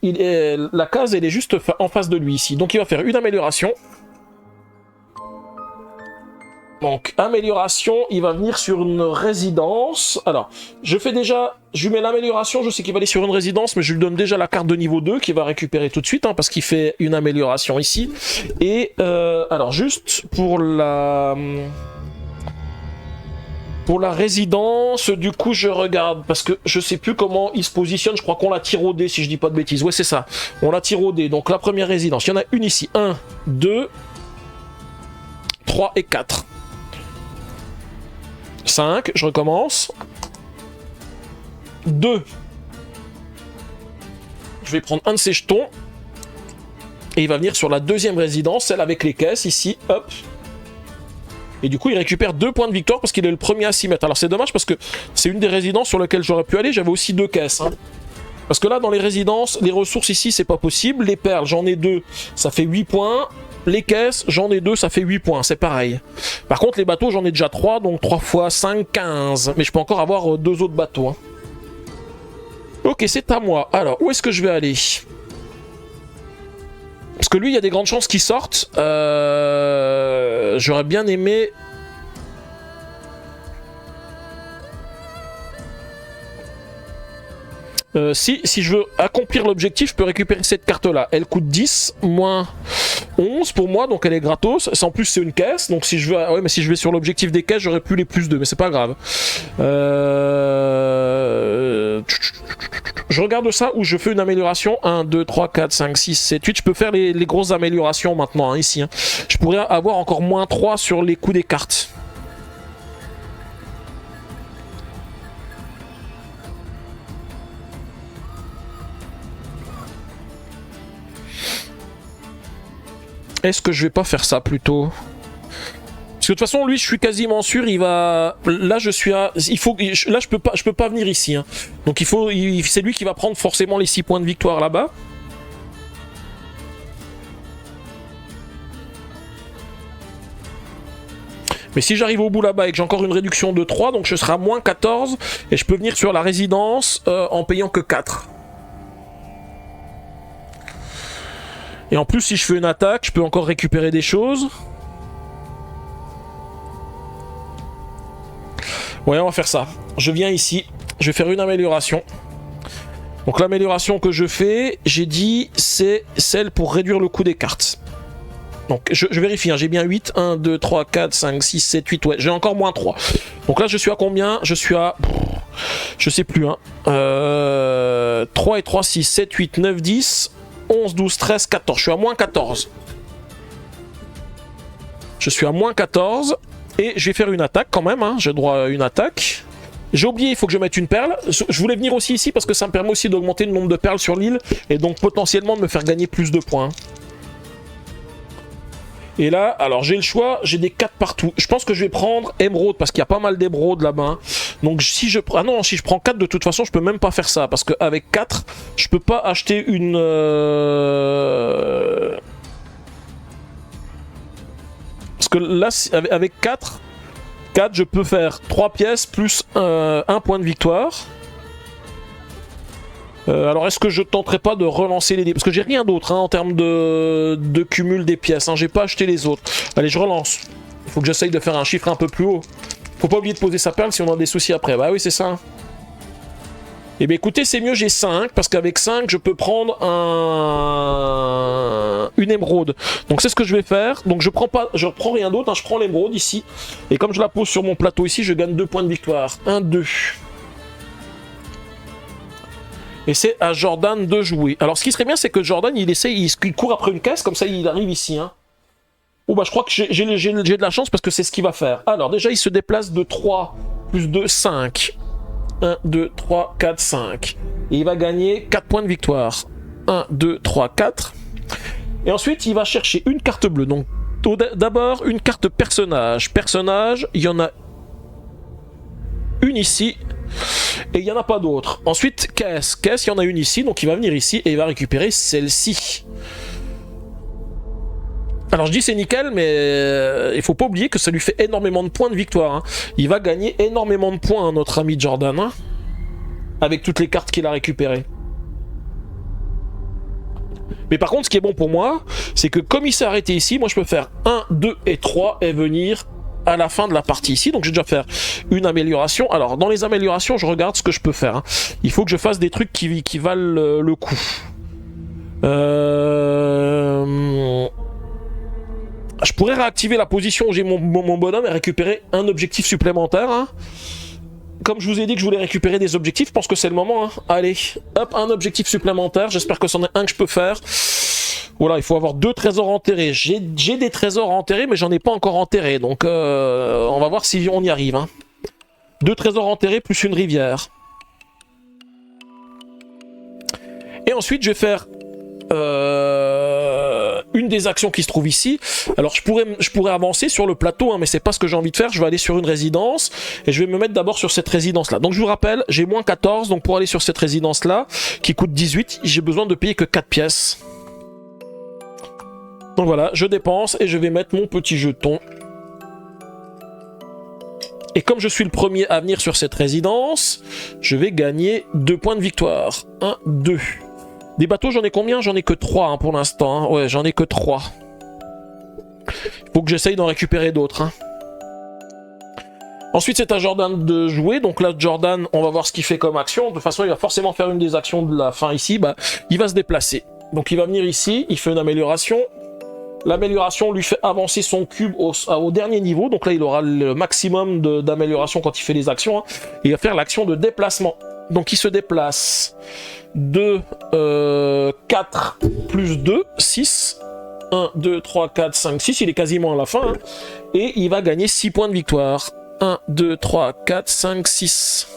la case, elle est juste en face de lui ici. Donc, il va faire une amélioration. Donc, amélioration, il va venir sur une résidence. Alors, je lui mets l'amélioration, je sais qu'il va aller sur une résidence, mais je lui donne déjà la carte de niveau 2 qu'il va récupérer tout de suite, hein, parce qu'il fait une amélioration ici. Et, alors, juste pour la résidence, du coup, je regarde, parce que je sais plus comment il se positionne, je crois qu'on l'a tiraudé, si je dis pas de bêtises. Ouais, c'est ça, on l'a tiraudé. Donc, la première résidence, il y en a une ici. 1, 2, 3 et 4. 5, je recommence. 2. Je vais prendre un de ces jetons. Et il va venir sur la deuxième résidence, celle avec les caisses, ici, hop. Et du coup, il récupère 2 points de victoire parce qu'il est le premier à s'y mettre. Alors c'est dommage parce que c'est une des résidences sur lesquelles j'aurais pu aller. J'avais aussi 2 caisses. Hein. Parce que là, dans les résidences, les ressources ici, c'est pas possible. Les perles, j'en ai 2, ça fait 8 points. Les caisses, j'en ai 2, ça fait 8 points. C'est pareil. Par contre, les bateaux, j'en ai déjà 3. Donc 3 fois 5, 15. Mais je peux encore avoir 2 autres bateaux. Hein. Ok, c'est à moi. Alors, où est-ce que je vais aller ? Parce que lui, il y a des grandes chances qu'il sorte. J'aurais bien aimé... Si je veux accomplir l'objectif, je peux récupérer cette carte-là. Elle coûte 10, moins 11 pour moi, donc elle est gratos. En plus, c'est une caisse, donc si je veux... Ouais, mais si je vais sur l'objectif des caisses, j'aurais pu les plus 2, mais c'est pas grave. Je regarde ça où je fais une amélioration. 1, 2, 3, 4, 5, 6, 7, 8. Je peux faire les grosses améliorations maintenant, hein, ici. Hein. Je pourrais avoir encore moins 3 sur les coups des cartes. Est-ce que je vais pas faire ça plutôt ? Parce que de toute façon, lui, je suis quasiment sûr, il va... Là, je suis à... Là, je peux pas venir ici. Hein. Donc, c'est lui qui va prendre forcément les 6 points de victoire là-bas. Mais si j'arrive au bout là-bas et que j'ai encore une réduction de 3, donc je serai à moins 14, et je peux venir sur la résidence en payant que 4. Et en plus, si je fais une attaque, je peux encore récupérer des choses. Ouais, on va faire ça. Je viens ici, je vais faire une amélioration. Donc l'amélioration que je fais, j'ai dit, c'est celle pour réduire le coût des cartes. Donc je vérifie, hein, j'ai bien 8, 1, 2, 3, 4, 5, 6, 7, 8, ouais, j'ai encore moins 3. Donc là, je suis à combien ? Je suis à... Je sais plus, hein. 3 et 3, 6, 7, 8, 9, 10... 11, 12, 13, 14. Je suis à moins 14. Je suis à moins 14. Et je vais faire une attaque quand même, hein. J'ai droit à une attaque. J'ai oublié, il faut que je mette une perle. Je voulais venir aussi ici parce que ça me permet aussi d'augmenter le nombre de perles sur l'île. Et donc potentiellement de me faire gagner plus de points. Et là, alors j'ai le choix, j'ai des 4 partout. Je pense que je vais prendre émeraude parce qu'il y a pas mal d'émeraudes là-bas. Donc si je prends... Ah non, si je prends 4, de toute façon, je peux même pas faire ça. Parce qu'avec 4, je peux pas acheter une... Parce que là, avec 4, je peux faire 3 pièces plus 1 point de victoire. Alors est-ce que je tenterai pas de relancer les dés? Parce que j'ai rien d'autre hein, en termes de cumul des pièces. Hein. J'ai pas acheté les autres. Allez, je relance. Il faut que j'essaye de faire un chiffre un peu plus haut. Faut pas oublier de poser sa perle si on a des soucis après. Bah oui, c'est ça. Eh bien écoutez, c'est mieux, j'ai 5, parce qu'avec 5, je peux prendre une émeraude. Donc c'est ce que je vais faire. Donc je prends rien d'autre, hein, je prends l'émeraude ici. Et comme je la pose sur mon plateau ici, je gagne 2 points de victoire. 1, 2. Et c'est à Jordan de jouer. Alors ce qui serait bien, c'est que Jordan, il court après une caisse, comme ça il arrive ici. Hein. Oh bah je crois que j'ai de la chance parce que c'est ce qu'il va faire. Alors déjà, il se déplace de 3, plus 2, 5. 1, 2, 3, 4, 5. Et il va gagner 4 points de victoire. 1, 2, 3, 4. Et ensuite, il va chercher une carte bleue. Donc, d'abord, une carte personnage. Personnage, il y en a une ici. Et il n'y en a pas d'autre. Ensuite, caisse. Caisse, il y en a une ici. Donc, il va venir ici et il va récupérer celle-ci. Alors je dis c'est nickel, mais il faut pas oublier que ça lui fait énormément de points de victoire. Hein. Il va gagner énormément de points, hein, notre ami Jordan, hein, avec toutes les cartes qu'il a récupérées. Mais par contre, ce qui est bon pour moi, c'est que comme il s'est arrêté ici, moi je peux faire 1, 2 et 3 et venir à la fin de la partie ici. Donc je vais déjà faire une amélioration. Alors dans les améliorations, je regarde ce que je peux faire. Hein. Il faut que je fasse des trucs qui valent le coup. Je pourrais réactiver la position où j'ai mon bonhomme et récupérer un objectif supplémentaire. Hein. Comme je vous ai dit que je voulais récupérer des objectifs, je pense que c'est le moment. Hein. Allez, hop, un objectif supplémentaire. J'espère que c'en est un que je peux faire. Voilà, il faut avoir 2 trésors enterrés. J'ai des trésors enterrés, mais j'en ai pas encore enterrés. Donc, on va voir si on y arrive. Hein. 2 trésors enterrés plus une rivière. Et ensuite, je vais faire... une des actions qui se trouve ici. Alors je pourrais avancer sur le plateau, hein, mais c'est pas ce que j'ai envie de faire. Je vais aller sur une résidence et je vais me mettre d'abord sur cette résidence là. Donc je vous rappelle, j'ai moins 14, donc pour aller sur cette résidence là qui coûte 18, j'ai besoin de payer que 4 pièces. Donc voilà, je dépense et je vais mettre mon petit jeton. Et comme je suis le premier à venir sur cette résidence, je vais gagner 2 points de victoire. 1, 2. Des bateaux, j'en ai combien? J'en ai que 3 hein, pour l'instant. Hein. Ouais, j'en ai que 3. Faut que j'essaye d'en récupérer d'autres. Hein. Ensuite, c'est à Jordan de jouer. Donc là, Jordan, on va voir ce qu'il fait comme action. De toute façon, il va forcément faire une des actions de la fin ici. Bah, il va se déplacer. Donc il va venir ici, il fait une amélioration. L'amélioration lui fait avancer son cube au dernier niveau. Donc là, il aura le maximum d'amélioration quand il fait les actions. Hein. Et il va faire l'action de déplacement. Donc il se déplace de 4 plus 2, 6. 1, 2, 3, 4, 5, 6. Il est quasiment à la fin. Hein. Et il va gagner 6 points de victoire. 1, 2, 3, 4, 5, 6.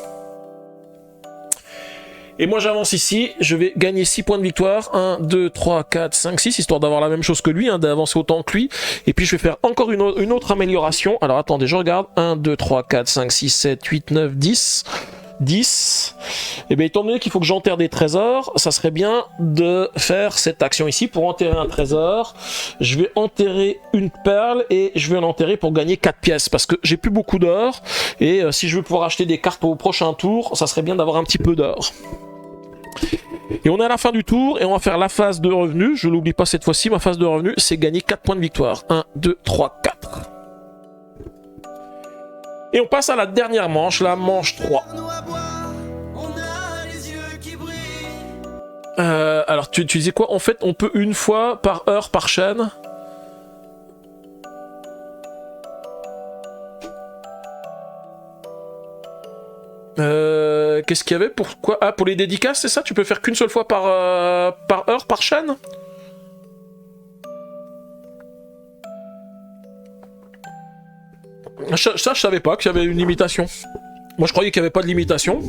Et moi j'avance ici, je vais gagner 6 points de victoire, 1, 2, 3, 4, 5, 6, histoire d'avoir la même chose que lui, hein, d'avancer autant que lui. Et puis je vais faire encore une autre amélioration. Alors attendez, je regarde, 1, 2, 3, 4, 5, 6, 7, 8, 9, 10... 10. Et bien étant donné qu'il faut que j'enterre des trésors, ça serait bien de faire cette action ici pour enterrer un trésor. Je vais enterrer une perle et je vais en enterrer pour gagner 4 pièces parce que j'ai plus beaucoup d'or et si je veux pouvoir acheter des cartes pour au prochain tour, ça serait bien d'avoir un petit peu d'or. Et on est à la fin du tour et on va faire la phase de revenu. Je l'oublie pas cette fois-ci, ma phase de revenu, c'est gagner 4 points de victoire. 1, 2, 3, 4. Et on passe à la dernière manche, la manche 3. Alors tu disais quoi? En fait, on peut une fois par heure par chaîne. Qu'est-ce qu'il y avait? Pourquoi? Ah, pour les dédicaces, c'est ça? Tu peux faire qu'une seule fois par heure par chaîne? Ça, je savais pas qu'il y avait une limitation. Moi, je croyais qu'il n'y avait pas de limitation.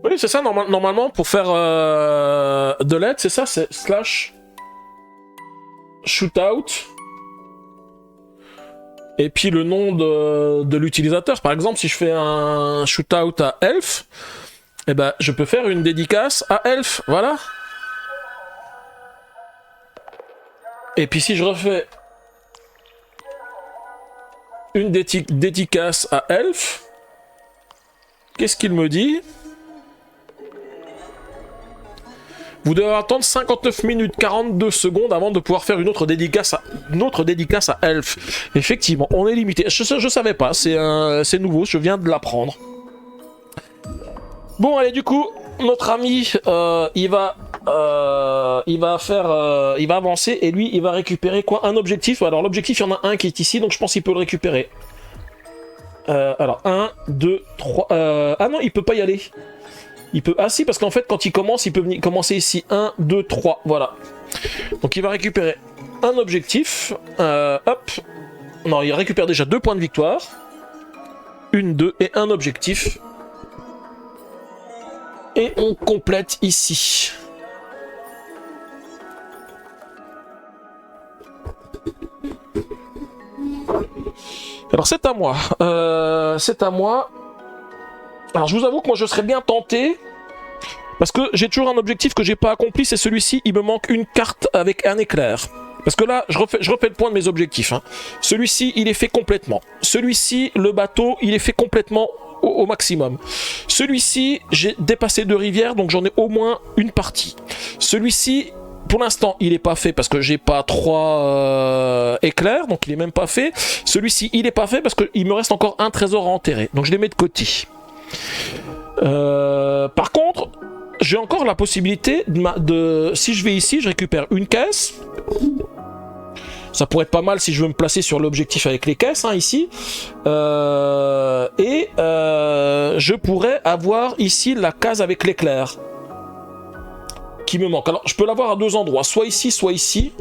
Oui, c'est ça, normalement, pour faire de l'aide, c'est ça, c'est slash shootout. Et puis le nom de l'utilisateur. Par exemple, si je fais un shootout à Elf, eh ben, je peux faire une dédicace à Elf, voilà. Et puis si je refais une dédicace à Elf, qu'est-ce qu'il me dit? Vous devez attendre 59 minutes 42 secondes avant de pouvoir faire une autre dédicace à Elf. Effectivement, on est limité. Je savais pas, c'est nouveau, je viens de l'apprendre. Bon, allez, du coup, notre ami, il va avancer et lui, il va récupérer quoi? Un objectif. Alors, l'objectif, il y en a un qui est ici, donc je pense qu'il peut le récupérer. Alors, 1, 2, 3... Ah non, il peut pas y aller. Il peut... Ah si, parce qu'en fait, quand il commence, il peut venir commencer ici. 1, 2, 3, voilà. Donc il va récupérer un objectif. Hop. Non, il récupère déjà 2 points de victoire. 1, 2 et un objectif. Et on complète ici. Alors c'est à moi. C'est à moi. Alors je vous avoue que moi je serais bien tenté. Parce que j'ai toujours un objectif que j'ai pas accompli, c'est celui-ci, il me manque une carte avec un éclair. Parce que là, je refais le point de mes objectifs. Hein. Celui-ci, il est fait complètement. Celui-ci, le bateau, il est fait complètement au maximum. Celui-ci, j'ai dépassé 2 rivières, donc j'en ai au moins une partie. Celui-ci, pour l'instant, il est pas fait parce que j'ai pas 3 éclairs, donc il est même pas fait. Celui-ci, il est pas fait parce qu'il me reste encore un trésor à enterrer. Donc je les mets de côté. Par contre, j'ai encore la possibilité si je vais ici, je récupère une caisse. Ça pourrait être pas mal si je veux me placer sur l'objectif avec les caisses, hein, ici. Je pourrais avoir ici la case avec l'éclair. Qui me manque. Alors, je peux l'avoir à 2 endroits. Soit ici, soit ici.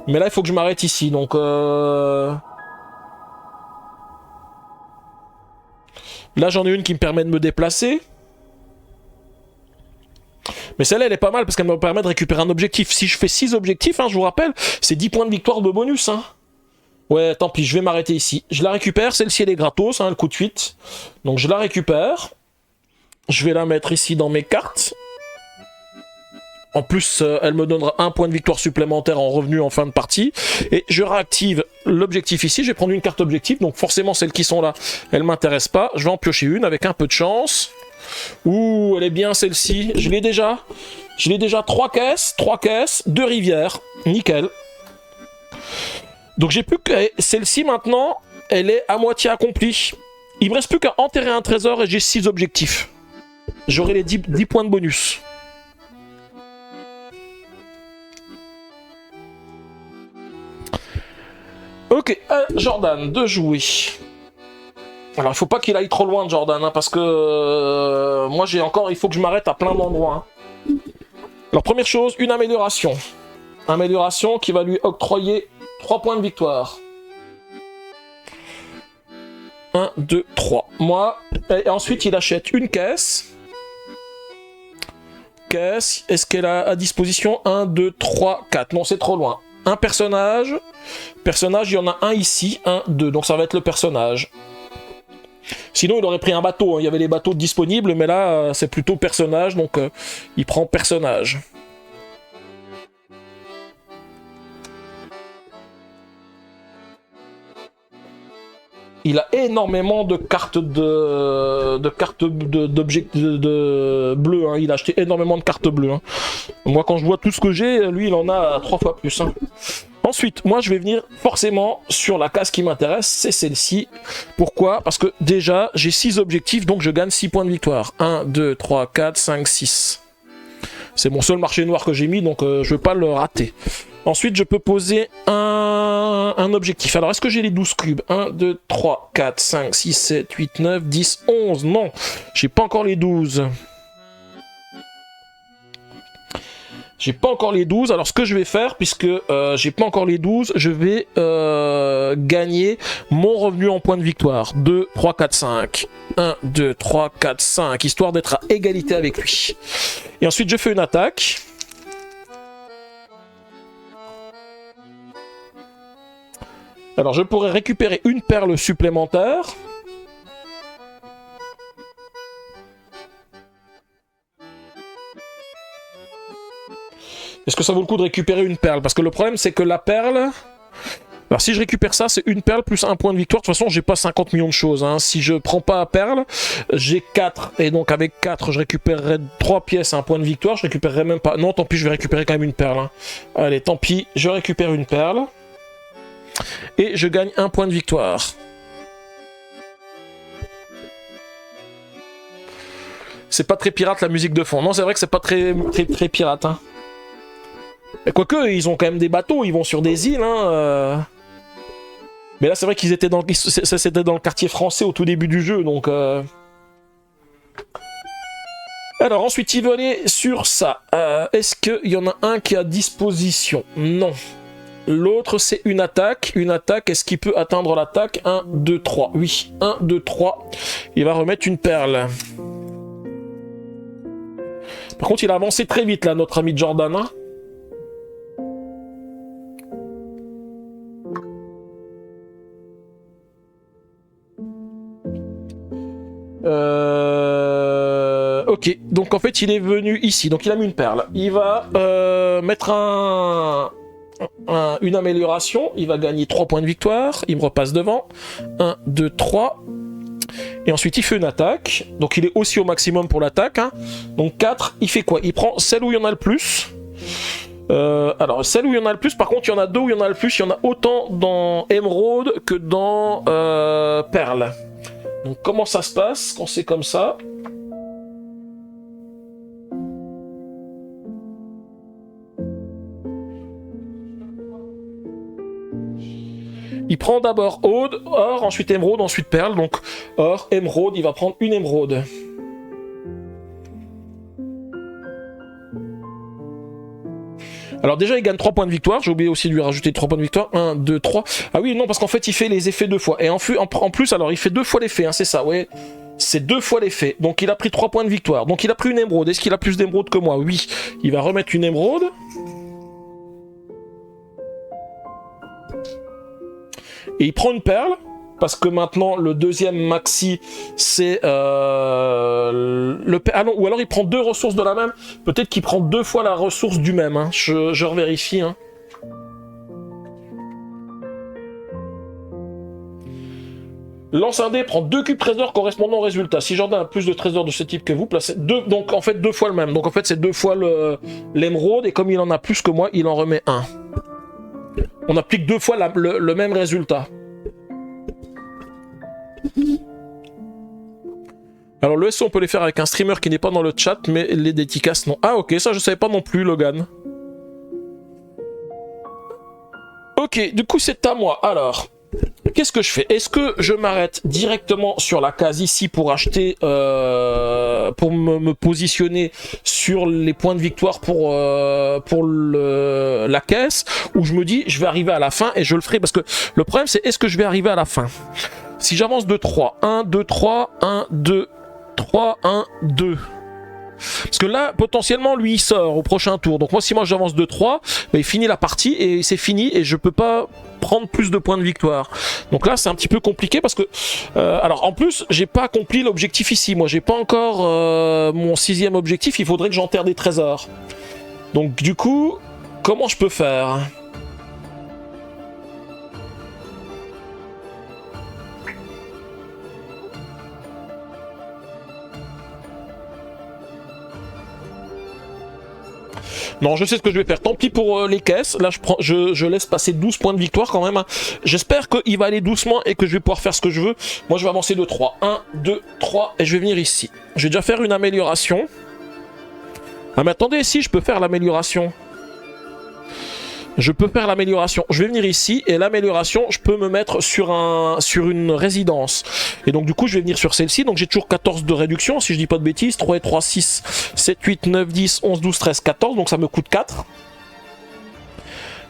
Mais là, il faut que je m'arrête ici. Donc... Là, j'en ai une qui me permet de me déplacer. Mais celle-là, elle est pas mal parce qu'elle me permet de récupérer un objectif. Si je fais 6 objectifs, hein, je vous rappelle, c'est 10 points de victoire de bonus. Hein. Ouais, tant pis, je vais m'arrêter ici. Je la récupère, celle-ci, elle est gratos, hein, elle coûte 8. Donc, je la récupère. Je vais la mettre ici dans mes cartes. En plus, elle me donnera un point de victoire supplémentaire en revenu en fin de partie. Et je réactive l'objectif ici. Je vais prendre une carte objectif. Donc forcément, celles qui sont là, elles ne m'intéressent pas. Je vais en piocher une avec un peu de chance. Ouh, elle est bien celle-ci. Je l'ai déjà. 3 caisses, 2 rivières. Nickel. Donc j'ai plus que celle-ci maintenant. Elle est à moitié accomplie. Il me reste plus qu'à enterrer un trésor et j'ai 6 objectifs. J'aurai les 10 points de bonus. Ok, Jordan, de jouer. Alors, il faut pas qu'il aille trop loin, Jordan, hein, parce que moi, il faut que je m'arrête à plein d'endroits. Hein. Alors, première chose, une amélioration. Amélioration qui va lui octroyer 3 points de victoire. 1, 2, 3. Moi, et ensuite, il achète une caisse. Caisse, est-ce qu'elle a à disposition 1, 2, 3, 4. Non, c'est trop loin. Un personnage. Personnage, il y en a un ici, 1, 2. Donc ça va être le personnage. Sinon, il aurait pris un bateau. Hein. Il y avait les bateaux disponibles, mais là, c'est plutôt personnage. Donc, il prend personnage. Il a énormément de cartes de bleues. Hein. Il a acheté énormément de cartes bleues. Hein. Moi, quand je vois tout ce que j'ai, lui, il en a 3 fois plus. Hein. Ensuite, moi, je vais venir forcément sur la case qui m'intéresse, c'est celle-ci. Pourquoi? Parce que déjà, j'ai 6 objectifs, donc je gagne 6 points de victoire. 1, 2, 3, 4, 5, 6. C'est mon seul marché noir que j'ai mis, donc je veux pas le rater. Ensuite, je peux poser un objectif. Alors, est-ce que j'ai les 12 cubes? 1, 2, 3, 4, 5, 6, 7, 8, 9, 10, 11. Non, j'ai pas encore les 12. J'ai pas encore les 12. Alors ce que je vais faire, puisque j'ai pas encore les 12, je vais gagner mon revenu en points de victoire. 2, 3, 4, 5. 1, 2, 3, 4, 5. Histoire d'être à égalité avec lui. Et ensuite je fais une attaque. Alors je pourrais récupérer une perle supplémentaire. Est-ce que ça vaut le coup de récupérer une perle? Parce que le problème, c'est que la perle... Alors si je récupère ça, c'est une perle plus un point de victoire. De toute façon, j'ai pas 50 millions de choses. Hein. Si je prends pas la perle, j'ai 4. Et donc avec 4, je récupérerai 3 pièces, un point de victoire. Je récupérerai même pas... Non, tant pis, je vais récupérer quand même une perle. Hein. Allez, tant pis, je récupère une perle. Et je gagne un point de victoire. C'est pas très pirate la musique de fond. Non, c'est vrai que c'est pas très pirate. Hein. Mais quoique, ils ont quand même des bateaux, ils vont sur des îles. Hein, Mais là, c'est vrai qu'ils étaient c'était dans le quartier français au tout début du jeu, donc... Alors, ensuite, ils veulent aller sur ça. Est-ce qu'il y en a un qui est à disposition? Non. L'autre, c'est une attaque. Une attaque, est-ce qu'il peut atteindre l'attaque? 1, 2, 3. Oui, 1, 2, 3. Il va remettre une perle. Par contre, il a avancé très vite, là, notre ami Jordan. Hein. Ok, donc en fait, il est venu ici. Donc, il a mis une perle. Il va mettre une amélioration. Il va gagner 3 points de victoire. Il me repasse devant. 1, 2, 3... Et ensuite, il fait une attaque. Donc, il est aussi au maximum pour l'attaque. Hein. Donc, 4, il fait quoi? Il prend celle où il y en a le plus. Alors, celle où il y en a le plus, par contre, il y en a 2 où il y en a le plus. Il y en a autant dans Émeraude que dans Perle. Donc, comment ça se passe quand c'est comme ça? Il prend d'abord Aude, Or, ensuite Émeraude, ensuite Perle. Donc, Or, Émeraude, il va prendre une Émeraude. Alors déjà, il gagne 3 points de victoire. J'ai oublié aussi de lui rajouter 3 points de victoire. 1, 2, 3. Ah oui, non, parce qu'en fait, il fait les effets 2 fois. Et en plus, alors, il fait 2 fois l'effet, hein, c'est ça, ouais. C'est 2 fois l'effet. Donc, il a pris 3 points de victoire. Donc, il a pris une émeraude. Est-ce qu'il a plus d'émeraude que moi? Oui. Il va remettre une émeraude. Et il prend une perle. Parce que maintenant, le deuxième maxi, c'est ah non, ou alors il prend 2 ressources de la même. Peut-être qu'il prend 2 fois la ressource du même. Hein. Je revérifie. Hein. Lance un dé, prend 2 cubes trésors correspondant au résultat. Si Jordan a plus de trésors de ce type que vous, placez 2. Donc en fait, 2 fois le même. Donc en fait, c'est 2 fois l'émeraude. Et comme il en a plus que moi, il en remet 1. On applique 2 fois le même résultat. Alors le SO on peut les faire avec un streamer qui n'est pas dans le chat, mais les dédicaces non. Ah ok, ça je savais pas non plus, Logan. Ok, du coup c'est à moi. Alors, qu'est-ce que je fais? Est-ce que je m'arrête directement sur la case ici pour acheter, pour me positionner sur les points de victoire pour la caisse, ou je me dis je vais arriver à la fin et je le ferai? Parce que le problème c'est, est-ce que je vais arriver à la fin? Si j'avance de 3, 1, 2, 3, 1, 2, 3, 1, 2. Parce que là, potentiellement, lui, il sort au prochain tour. Donc moi, si moi j'avance de 3, bah, il finit la partie et c'est fini et je peux pas prendre plus de points de victoire. Donc là, c'est un petit peu compliqué parce que... alors, en plus, j'ai pas accompli l'objectif ici. Moi, j'ai pas encore mon 6e objectif. Il faudrait que j'enterre des trésors. Donc du coup, comment je peux faire ? Non, je sais ce que je vais faire. Tant pis pour les caisses. Là, je laisse passer 12 points de victoire quand même. Hein. J'espère qu'il va aller doucement et que je vais pouvoir faire ce que je veux. Moi, je vais avancer de 3. 1, 2, 3. Et je vais venir ici. Je vais déjà faire une amélioration. Ah, mais attendez, si, je peux faire l'amélioration. je peux faire l'amélioration. Je vais venir ici et l'amélioration, je peux me mettre sur une résidence. Et donc du coup, je vais venir sur celle-ci. Donc j'ai toujours 14 de réduction, si je dis pas de bêtises. 3 et 3, 6, 7, 8, 9, 10, 11, 12, 13, 14. Donc ça me coûte 4.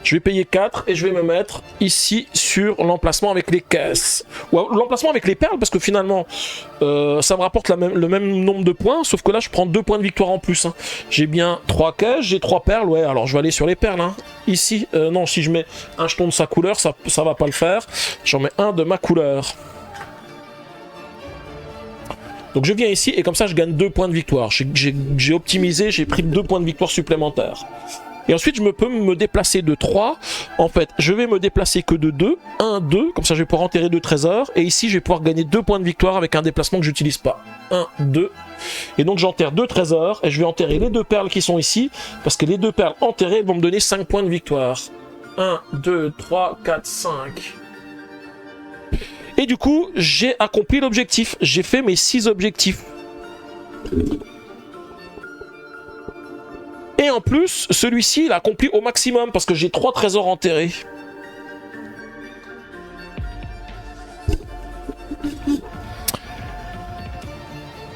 Je vais payer 4 et je vais me mettre ici sur l'emplacement avec les caisses. Ou l'emplacement avec les perles, parce que finalement, ça me rapporte le même nombre de points, sauf que là, je prends 2 points de victoire en plus. Hein. J'ai bien 3 caisses, j'ai 3 perles. Ouais, alors je vais aller sur les perles. Hein. Ici, non, si je mets un jeton de sa couleur, ça va pas le faire. J'en mets un de ma couleur. Donc je viens ici et comme ça, je gagne 2 points de victoire. J'ai optimisé, j'ai pris 2 points de victoire supplémentaires. Et ensuite, je peux me déplacer de 3. En fait, je vais me déplacer que de 2. 1, 2. Comme ça, je vais pouvoir enterrer 2 trésors. Et ici, je vais pouvoir gagner 2 points de victoire avec un déplacement que j'utilise pas. 1, 2. Et donc, j'enterre 2 trésors. Et je vais enterrer les 2 perles qui sont ici. Parce que les 2 perles enterrées vont me donner 5 points de victoire. 1, 2, 3, 4, 5. Et du coup, j'ai accompli l'objectif. J'ai fait mes 6 objectifs. Et en plus, celui-ci, il a accompli au maximum parce que j'ai 3 trésors enterrés.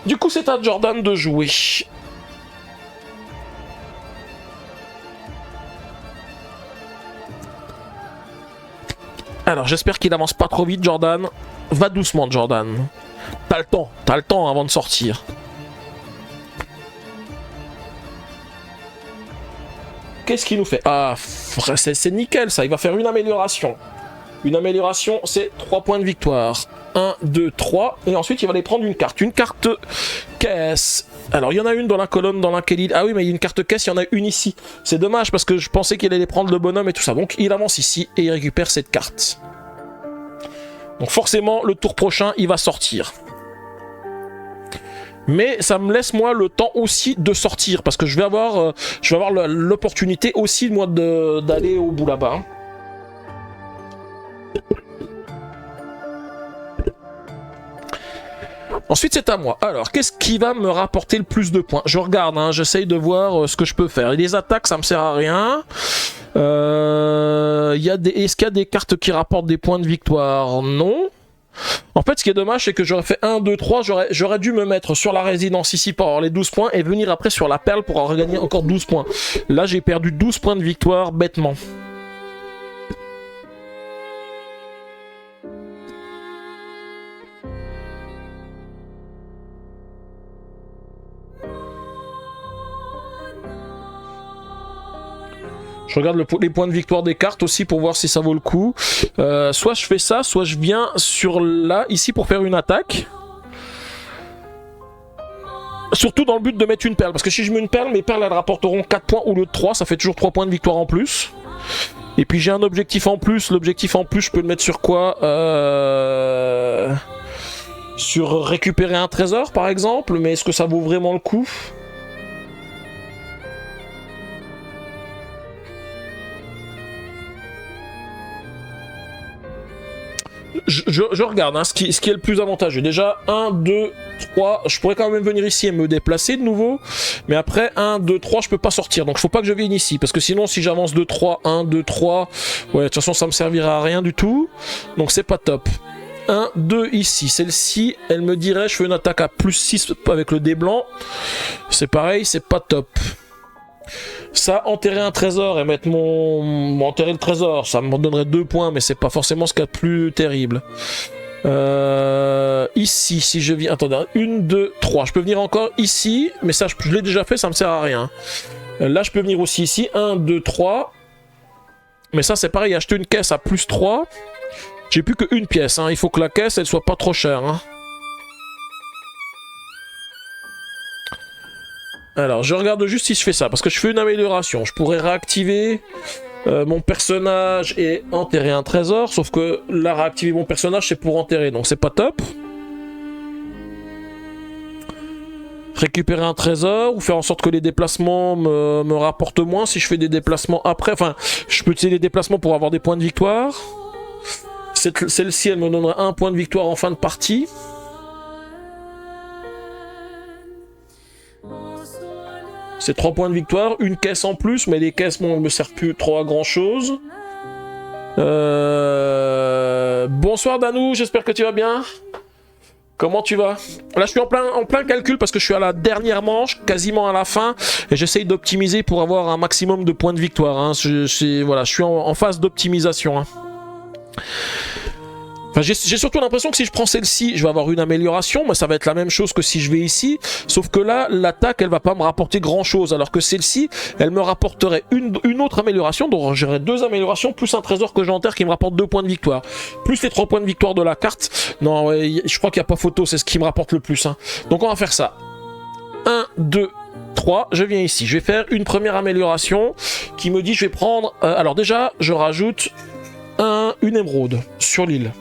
Du coup, c'est à Jordan de jouer. Alors, j'espère qu'il avance pas trop vite, Jordan. Va doucement, Jordan. T'as le temps avant de sortir. Qu'est-ce qu'il nous fait? Ah, c'est nickel ça, il va faire une amélioration. Une amélioration, c'est 3 points de victoire. 1, 2, 3. Et ensuite, il va aller prendre une carte. Une carte caisse. Alors, il y en a une dans la colonne dans laquelle il... Ah oui, mais il y a une carte caisse, il y en a une ici. C'est dommage parce que je pensais qu'il allait prendre le bonhomme et tout ça. Donc, il avance ici et il récupère cette carte. Donc, forcément, le tour prochain, il va sortir. Mais ça me laisse moi le temps aussi de sortir parce que je vais avoir l'opportunité aussi moi d'aller au bout là-bas. Ensuite c'est à moi. Alors qu'est-ce qui va me rapporter le plus de points? Je regarde, hein, j'essaye de voir ce que je peux faire. Et les attaques ça me sert à rien. Est-ce qu'il y a des cartes qui rapportent des points de victoire? Non. En fait, ce qui est dommage, c'est que j'aurais fait 1, 2, 3, j'aurais dû me mettre sur la résidence ici pour avoir les 12 points et venir après sur la perle pour en regagner encore 12 points. Là, j'ai perdu 12 points de victoire bêtement. Je regarde les points de victoire des cartes aussi pour voir si ça vaut le coup. Soit je fais ça, soit je viens sur là, ici pour faire une attaque. Surtout dans le but de mettre une perle. Parce que si je mets une perle, mes perles elles rapporteront 4 points au lieu de 3. Ça fait toujours 3 points de victoire en plus. Et puis j'ai un objectif en plus. L'objectif en plus, je peux le mettre sur quoi sur récupérer un trésor par exemple. Mais est-ce que ça vaut vraiment le coup? Je regarde hein, ce qui est le plus avantageux. Déjà, 1, 2, 3. Je pourrais quand même venir ici et me déplacer de nouveau. Mais après, 1, 2, 3, je peux pas sortir. Donc, il faut pas que je vienne ici. Parce que sinon, si j'avance 2, 3, 1, 2, 3... Ouais, de toute façon, ça me servira à rien du tout. Donc, c'est pas top. 1, 2 ici. Celle-ci, elle me dirait, je fais une attaque à plus 6 avec le dé blanc. C'est pareil, c'est pas top. Ça, enterrer un trésor et mettre enterrer le trésor, ça me donnerait 2 points, mais c'est pas forcément ce qu'il y a de plus terrible. Ici, si je viens... Attendez, 1, 2, 3. Je peux venir encore ici, mais ça, je l'ai déjà fait, ça me sert à rien. Là, je peux venir aussi ici. 1, 2, 3. Mais ça, c'est pareil, acheter une caisse à plus 3. J'ai plus qu'une pièce, hein. Il faut que la caisse, elle soit pas trop chère, hein. Alors, je regarde juste si je fais ça, parce que je fais une amélioration. Je pourrais réactiver mon personnage et enterrer un trésor, sauf que là, réactiver mon personnage, c'est pour enterrer, donc c'est pas top. Récupérer un trésor, ou faire en sorte que les déplacements me rapportent moins si je fais des déplacements après. Enfin, je peux utiliser les déplacements pour avoir des points de victoire. Celle-ci, elle me donnerait 1 point de victoire en fin de partie. C'est 3 points de victoire, une caisse en plus, mais les caisses, bon, ne me servent plus trop à grand chose. Bonsoir Danou, j'espère que tu vas bien. Comment tu vas? Là je suis en plein calcul parce que je suis à la dernière manche, quasiment à la fin, et j'essaye d'optimiser pour avoir un maximum de points de victoire. Hein. Voilà, je suis en phase d'optimisation. Hein. Enfin, j'ai surtout l'impression que si je prends celle-ci, je vais avoir une amélioration, mais ça va être la même chose que si je vais ici, sauf que là, l'attaque, elle va pas me rapporter grand-chose, alors que celle-ci, elle me rapporterait une autre amélioration, donc j'aurais 2 améliorations, plus un trésor que j'enterre qui me rapporte 2 points de victoire, plus les 3 points de victoire de la carte. Non, ouais, je crois qu'il n'y a pas photo, c'est ce qui me rapporte le plus. Hein. Donc on va faire ça. 1, 2, 3, je viens ici, je vais faire une première amélioration qui me dit je vais prendre... alors déjà, je rajoute une émeraude sur l'île.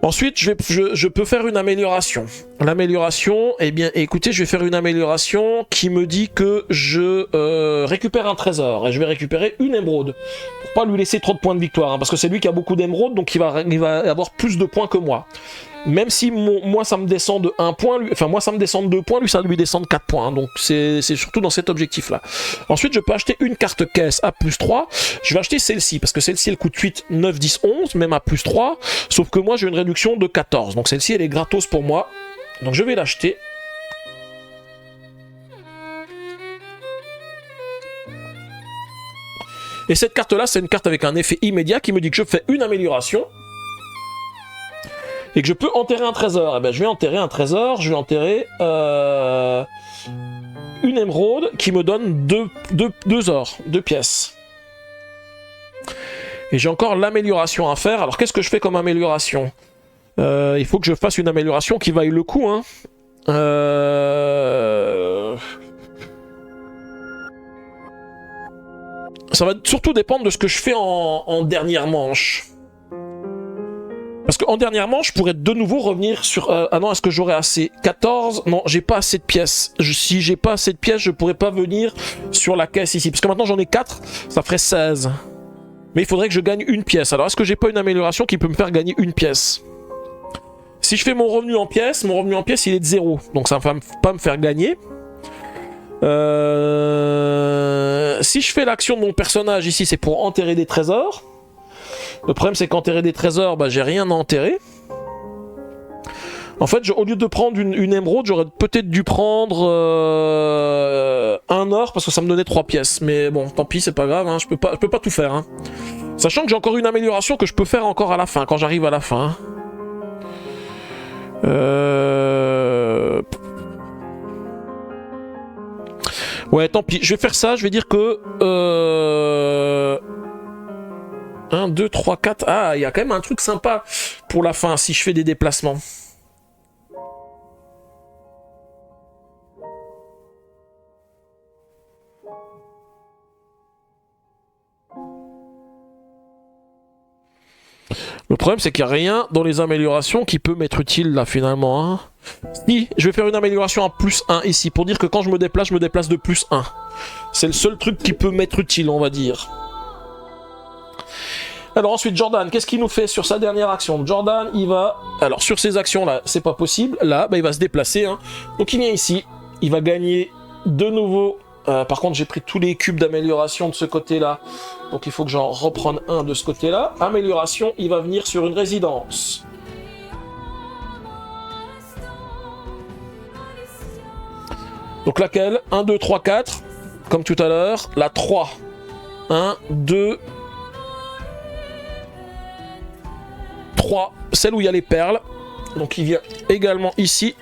Ensuite, je peux faire une amélioration. L'amélioration, eh bien, écoutez, je vais faire une amélioration qui me dit que je récupère un trésor. Et je vais récupérer une émeraude. Pour pas lui laisser trop de points de victoire. Hein, parce que c'est lui qui a beaucoup d'émeraudes, donc il va avoir plus de points que moi. Même si moi ça me descend de 1 point, moi ça me descend de 2 points, lui ça lui descend de 4 points. Hein, donc c'est surtout dans cet objectif là. Ensuite je peux acheter une carte caisse à plus 3. Je vais acheter celle-ci, parce que celle-ci elle coûte 8, 9, 10, 11, même à plus 3. Sauf que moi j'ai une réduction de 14. Donc celle-ci elle est gratos pour moi. Donc je vais l'acheter. Et cette carte là c'est une carte avec un effet immédiat qui me dit que je fais une amélioration. Et que je peux enterrer un trésor. Eh ben, je vais enterrer un trésor, je vais enterrer une émeraude qui me donne 2 ors, 2 pièces. Et j'ai encore l'amélioration à faire. Alors qu'est-ce que je fais comme amélioration? Il faut que je fasse une amélioration qui vaille le coup. Hein. Ça va surtout dépendre de ce que je fais en dernière manche. Parce qu'en dernière manche, je pourrais de nouveau revenir sur... ah non, est-ce que j'aurais assez? 14? Non, j'ai pas assez de pièces. Si j'ai pas assez de pièces, je pourrais pas venir sur la caisse ici. Parce que maintenant j'en ai 4, ça ferait 16. Mais il faudrait que je gagne une pièce. Alors est-ce que j'ai pas une amélioration qui peut me faire gagner une pièce? Si je fais mon revenu en pièces il est de 0. Donc ça va pas me faire gagner. Si je fais l'action de mon personnage ici, c'est pour enterrer des trésors. Le problème c'est qu'enterrer des trésors, bah, j'ai rien à enterrer. En fait, au lieu de prendre une émeraude, j'aurais peut-être dû prendre un or parce que ça me donnait 3 pièces. Mais bon, tant pis, c'est pas grave, hein, je peux pas tout faire. Hein. Sachant que j'ai encore une amélioration que je peux faire encore à la fin, quand j'arrive à la fin. Ouais, tant pis, je vais faire ça, je vais dire que... 1, 2, 3, 4... Ah, il y a quand même un truc sympa pour la fin, si je fais des déplacements. Le problème, c'est qu'il n'y a rien dans les améliorations qui peut m'être utile, là, finalement. Hein. Si, je vais faire une amélioration à plus 1 ici, pour dire que quand je me déplace de plus 1. C'est le seul truc qui peut m'être utile, on va dire. Alors ensuite, Jordan, qu'est-ce qu'il nous fait sur sa dernière action? Jordan, il va... Alors, sur ces actions-là, c'est pas possible. Là, bah, il va se déplacer. Hein. Donc, il vient ici. Il va gagner de nouveau... par contre, j'ai pris tous les cubes d'amélioration de ce côté-là. Donc, il faut que j'en reprenne un de ce côté-là. Amélioration, il va venir sur une résidence. Donc, laquelle? 1, 2, 3, 4. Comme tout à l'heure. La 3. 1, 2... 3, celle où il y a les perles. Donc il vient également ici.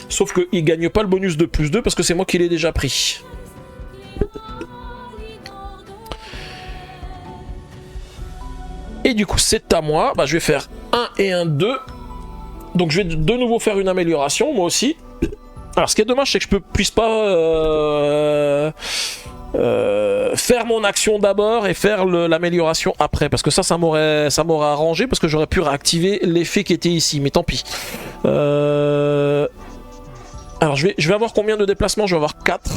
Sauf qu'il ne gagne pas le bonus de plus 2 parce que c'est moi qui l'ai déjà pris. Et du coup c'est à moi. Bah, je vais faire 1 et 1, 2. Donc je vais de nouveau faire une amélioration moi aussi. Alors ce qui est dommage c'est que je ne puisse pas... faire mon action d'abord et faire l'amélioration après, parce que ça m'aurait arrangé, parce que j'aurais pu réactiver l'effet qui était ici, mais tant pis. Alors je vais avoir combien de déplacements? Je vais avoir 4.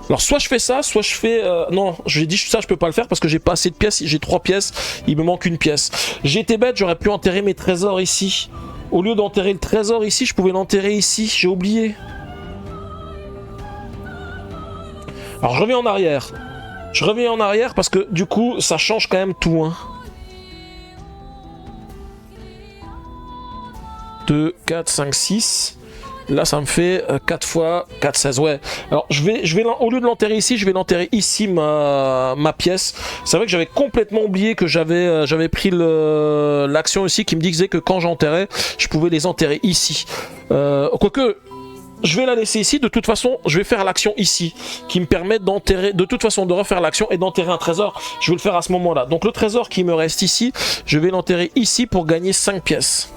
Alors soit je fais ça, soit je fais... non, j'ai dit ça je peux pas le faire parce que j'ai pas assez de pièces, j'ai 3 pièces, il me manque une pièce. J'ai été bête, j'aurais pu enterrer mes trésors ici. Au lieu d'enterrer le trésor ici, je pouvais l'enterrer ici, j'ai oublié. Alors je reviens en arrière. Je reviens en arrière parce que du coup, ça change quand même tout. Hein. 2, 4, 5, 6. Là, ça me fait 4 fois 4, 16. Ouais. Alors, au lieu de l'enterrer ici, je vais l'enterrer ici, ma pièce. C'est vrai que j'avais complètement oublié que j'avais pris l'action ici qui me disait que quand j'enterrais, je pouvais les enterrer ici. Quoique, je vais la laisser ici. De toute façon, je vais faire l'action ici, qui me permet d'enterrer, de toute façon, de refaire l'action et d'enterrer un trésor. Je vais le faire à ce moment-là. Donc, le trésor qui me reste ici, je vais l'enterrer ici pour gagner 5 pièces.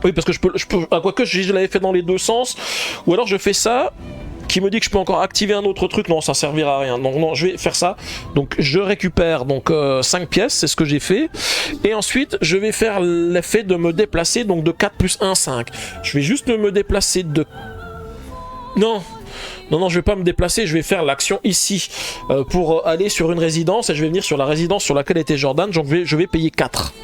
Oui, parce que je peux quoique je l'avais fait dans les deux sens, ou alors je fais ça, qui me dit que je peux encore activer un autre truc, non, ça servira à rien, donc non, je vais faire ça, donc je récupère donc 5 pièces, c'est ce que j'ai fait, et ensuite je vais faire l'effet de me déplacer, donc de 4 plus 1, 5, je vais juste me déplacer de... Non, je vais pas me déplacer, je vais faire l'action ici, pour aller sur une résidence, et je vais venir sur la résidence sur laquelle était Jordan, donc je vais payer 4.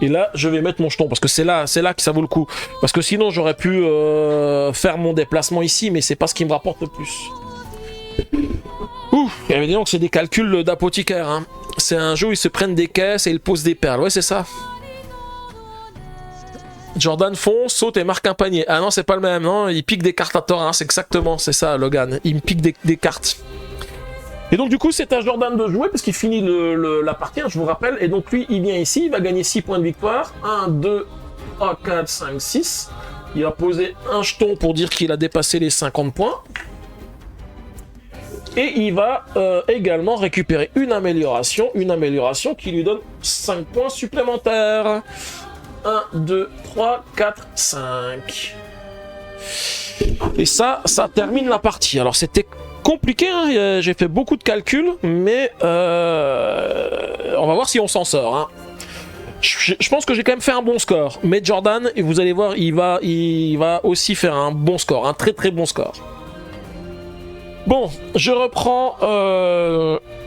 Et là, je vais mettre mon jeton, parce que c'est là que ça vaut le coup. Parce que sinon, j'aurais pu faire mon déplacement ici, mais c'est pas ce qui me rapporte le plus. Ouh, et évidemment que c'est des calculs d'apothicaire. Hein. C'est un jeu où ils se prennent des caisses et ils posent des perles. Ouais, c'est ça. Jordan fonce, saute et marque un panier. Ah non, c'est pas le même, non. Il pique des cartes à tort, hein. C'est exactement, c'est ça, Logan. Il me pique des cartes. Et donc du coup c'est à Jordan de jouer parce qu'il finit la partie, hein, je vous rappelle, et donc lui il vient ici, il va gagner 6 points de victoire, 1, 2, 3, 4, 5, 6, il va poser un jeton pour dire qu'il a dépassé les 50 points, et il va également récupérer une amélioration qui lui donne 5 points supplémentaires, 1, 2, 3, 4, 5, et ça termine la partie. Alors c'était compliqué, hein, j'ai fait beaucoup de calculs, mais on va voir si on s'en sort. Hein. Je pense que j'ai quand même fait un bon score, mais Jordan, vous allez voir, il va aussi faire un bon score, un très très bon score. Bon, je reprends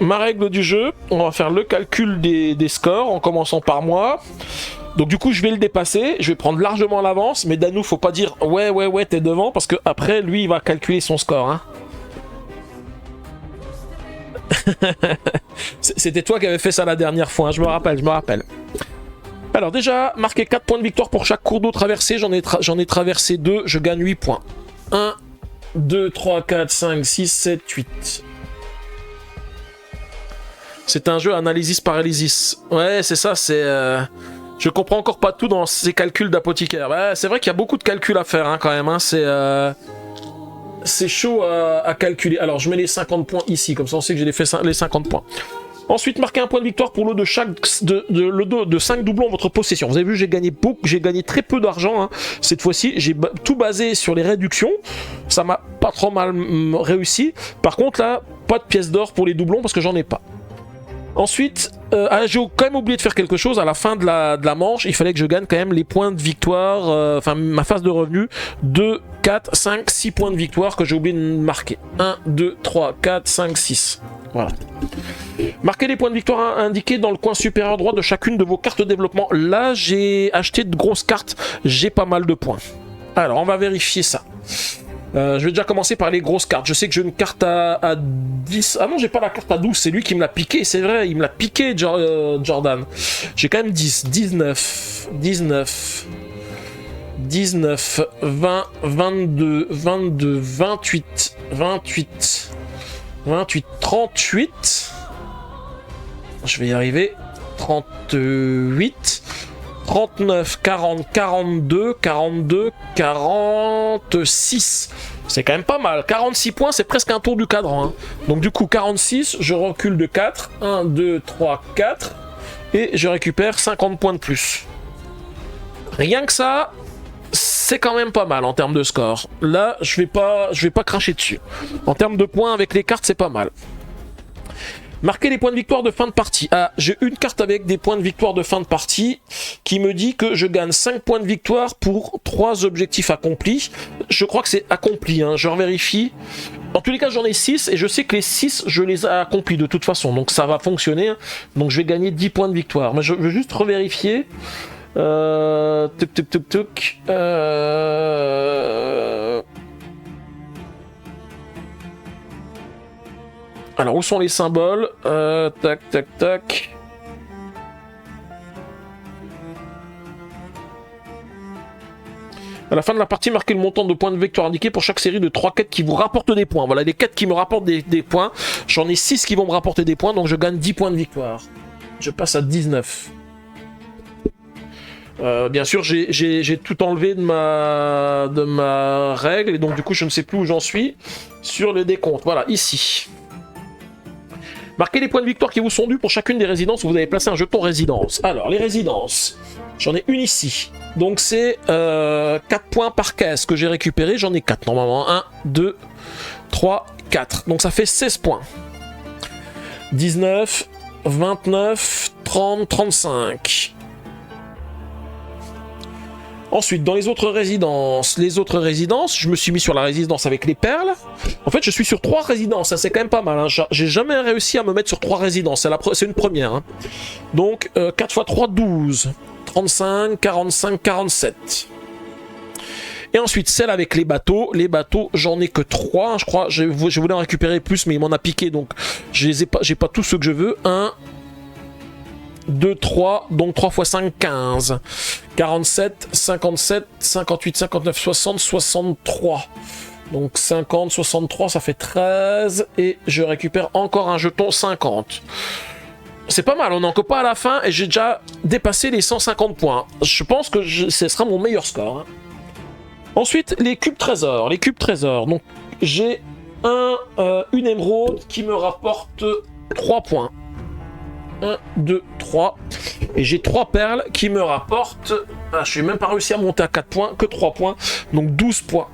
ma règle du jeu, on va faire le calcul des scores en commençant par moi. Donc du coup je vais le dépasser, je vais prendre largement l'avance, mais Danou faut pas dire ouais t'es devant, parce que après lui il va calculer son score. Hein. C'était toi qui avais fait ça la dernière fois, hein, je me rappelle. Alors déjà, marquer 4 points de victoire pour chaque cours d'eau traversé, j'en ai traversé 2, je gagne 8 points. 1, 2, 3, 4, 5, 6, 7, 8. C'est un jeu analysis paralysis. Ouais, c'est ça, c'est... Je comprends encore pas tout dans ces calculs d'apothicaire. Ouais, c'est vrai qu'il y a beaucoup de calculs à faire, hein, quand même, hein, c'est chaud à calculer. Alors, je mets les 50 points ici, comme ça on sait que j'ai fait les 50 points. Ensuite, marquez un point de victoire pour l'eau de 5 doublons en votre possession. Vous avez vu, j'ai gagné très peu d'argent. Hein. Cette fois-ci, j'ai tout basé sur les réductions. Ça m'a pas trop mal réussi. Par contre, là, pas de pièces d'or pour les doublons parce que j'en ai pas. Ensuite, j'ai quand même oublié de faire quelque chose. À la fin de la manche, il fallait que je gagne quand même les points de victoire, enfin ma phase de revenu, 2, 4, 5, 6 points de victoire que j'ai oublié de marquer. 1, 2, 3, 4, 5, 6. Voilà. Marquez les points de victoire indiqués dans le coin supérieur droit de chacune de vos cartes de développement. Là, j'ai acheté de grosses cartes, j'ai pas mal de points. Alors, on va vérifier ça. Je vais déjà commencer par les grosses cartes. Je sais que j'ai une carte à 10. Ah non, j'ai pas la carte à 12, c'est lui qui me l'a piqué, c'est vrai, il me l'a piqué, Jordan. J'ai quand même 10, 19, 20, 22, 28, 38. Je vais y arriver. 38. 39, 40, 42, 46. C'est quand même pas mal. 46 points, c'est presque un tour du cadran. Hein. Donc du coup, 46, je recule de 4. 1, 2, 3, 4. Et je récupère 50 points de plus. Rien que ça, c'est quand même pas mal en termes de score. Là, je vais pas cracher dessus. En termes de points avec les cartes, c'est pas mal. Marquez les points de victoire de fin de partie. Ah, j'ai une carte avec des points de victoire de fin de partie qui me dit que je gagne 5 points de victoire pour 3 objectifs accomplis. Je crois que c'est accompli, hein. Je revérifie. En tous les cas, j'en ai 6 et je sais que les 6, je les ai accomplis de toute façon. Donc ça va fonctionner. Donc je vais gagner 10 points de victoire. Mais je veux juste revérifier. Tuk tuk tuk tuk. Alors, où sont les symboles? Tac, tac, tac. À la fin de la partie, marquez le montant de points de victoire indiqué pour chaque série de 3 quêtes qui vous rapportent des points. Voilà, les quêtes qui me rapportent des points. J'en ai 6 qui vont me rapporter des points, donc je gagne 10 points de victoire. Je passe à 19. Bien sûr, j'ai tout enlevé de ma règle, et donc du coup, je ne sais plus où j'en suis sur le décompte. Voilà, ici. Marquez les points de victoire qui vous sont dus pour chacune des résidences où vous avez placé un jeton résidence. Alors, les résidences, j'en ai une ici. Donc c'est 4 points par caisse que j'ai récupéré. J'en ai 4 normalement. 1, 2, 3, 4. Donc ça fait 16 points. 19, 29, 30, 35. Ensuite, dans les autres résidences, je me suis mis sur la résidence avec les perles. En fait, je suis sur 3 résidences, ça c'est quand même pas mal. Hein. J'ai jamais réussi à me mettre sur 3 résidences, c'est une première. Hein. Donc, 4 x 3, 12. 35, 45, 47. Et ensuite, celle avec les bateaux. Les bateaux, j'en ai que 3, je crois. Je voulais en récupérer plus, mais il m'en a piqué, donc j'ai pas tous ceux que je veux. 1, 2, 3, donc 3 x 5, 15. 47, 57, 58, 59, 60, 63. Donc 50, 63, ça fait 13. Et je récupère encore un jeton 50. C'est pas mal, on n'en que pas à la fin et j'ai déjà dépassé les 150 points. Je pense que ce sera mon meilleur score. Hein. Ensuite, les cubes trésors. Les cubes trésors. Donc, j'ai une émeraude qui me rapporte 3 points. 1, 2, 3. Et j'ai 3 perles qui me rapportent... Ah, je n'ai même pas réussi à monter à 4 points, que 3 points. Donc 12 points.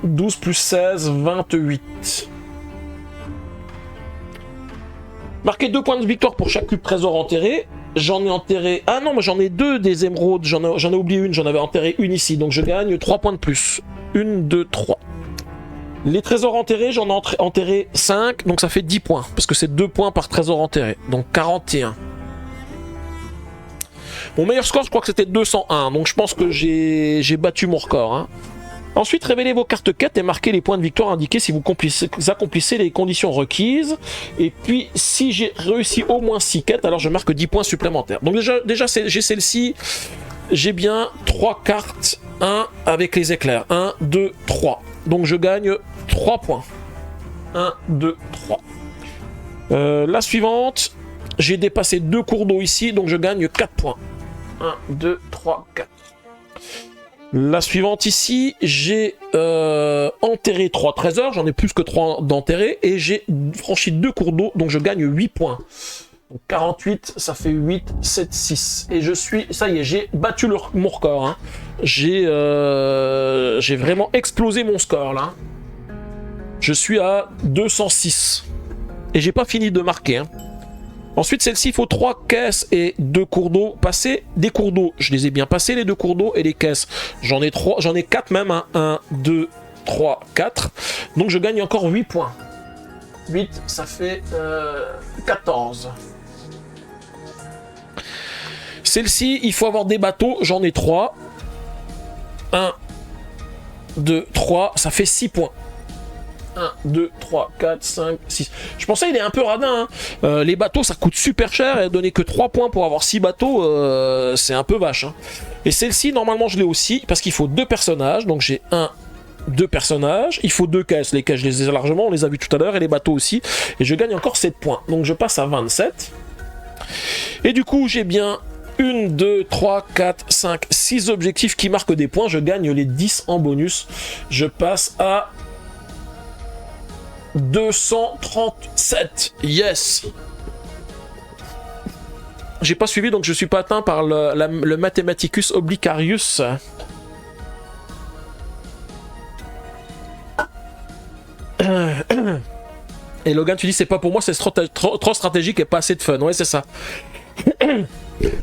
12 plus 16, 28. Marquez 2 points de victoire pour chaque cube trésor enterré. J'en ai enterré... Ah non, mais j'en ai 2 des émeraudes. J'en ai oublié une. J'en avais enterré une ici. Donc je gagne 3 points de plus. 1, 2, 3. Les trésors enterrés, j'en ai enterré 5. Donc ça fait 10 points. Parce que c'est 2 points par trésor enterré. Donc 41. Mon meilleur score, je crois que c'était 201. Donc je pense que j'ai battu mon record. Hein. Ensuite, révélez vos cartes quêtes et marquez les points de victoire indiqués si vous accomplissez les conditions requises. Et puis, si j'ai réussi au moins 6 quêtes, alors je marque 10 points supplémentaires. Donc déjà j'ai celle-ci. J'ai bien 3 cartes. 1 avec les éclairs. 1, 2, 3. Donc je gagne 3 points. 1, 2, 3. La suivante, j'ai dépassé 2 cours d'eau ici, donc je gagne 4 points. 1, 2, 3, 4. La suivante ici, j'ai enterré 3 trésors, j'en ai plus que 3 d'enterrés, et j'ai franchi 2 cours d'eau, donc je gagne 8 points. Donc 48, ça fait 8, 7, 6. Et je suis, ça y est, j'ai battu mon record. Hein. J'ai vraiment explosé mon score là. Je suis à 206. Et j'ai pas fini de marquer. Hein. Ensuite, celle-ci, il faut 3 caisses et 2 cours d'eau passés. Des cours d'eau, je les ai bien passés, les 2 cours d'eau, et les caisses. J'en ai 4 même. Hein. 1, 2, 3, 4. Donc je gagne encore 8 points. 8, ça fait 14. Celle-ci, il faut avoir des bateaux. J'en ai 3. 1, 2, 3. Ça fait 6 points. 1, 2, 3, 4, 5, 6. Je pensais qu'il est un peu radin. Hein. Les bateaux, ça coûte super cher. Et donner que 3 points pour avoir 6 bateaux, c'est un peu vache. Hein. Et celle-ci, normalement, je l'ai aussi. Parce qu'il faut 2 personnages. Donc j'ai 2 personnages. Il faut 2 caisses. Les caisses, je les ai largement. On les a vus tout à l'heure. Et les bateaux aussi. Et je gagne encore 7 points. Donc je passe à 27. Et du coup, j'ai bien 1, 2, 3, 4, 5, 6 objectifs qui marquent des points. Je gagne les 10 en bonus. Je passe à 237. Yes. J'ai pas suivi, donc je suis pas atteint par le Mathematicus Oblicarius. Et Logan, tu dis c'est pas pour moi, c'est trop stratégique et pas assez de fun. Ouais, c'est ça.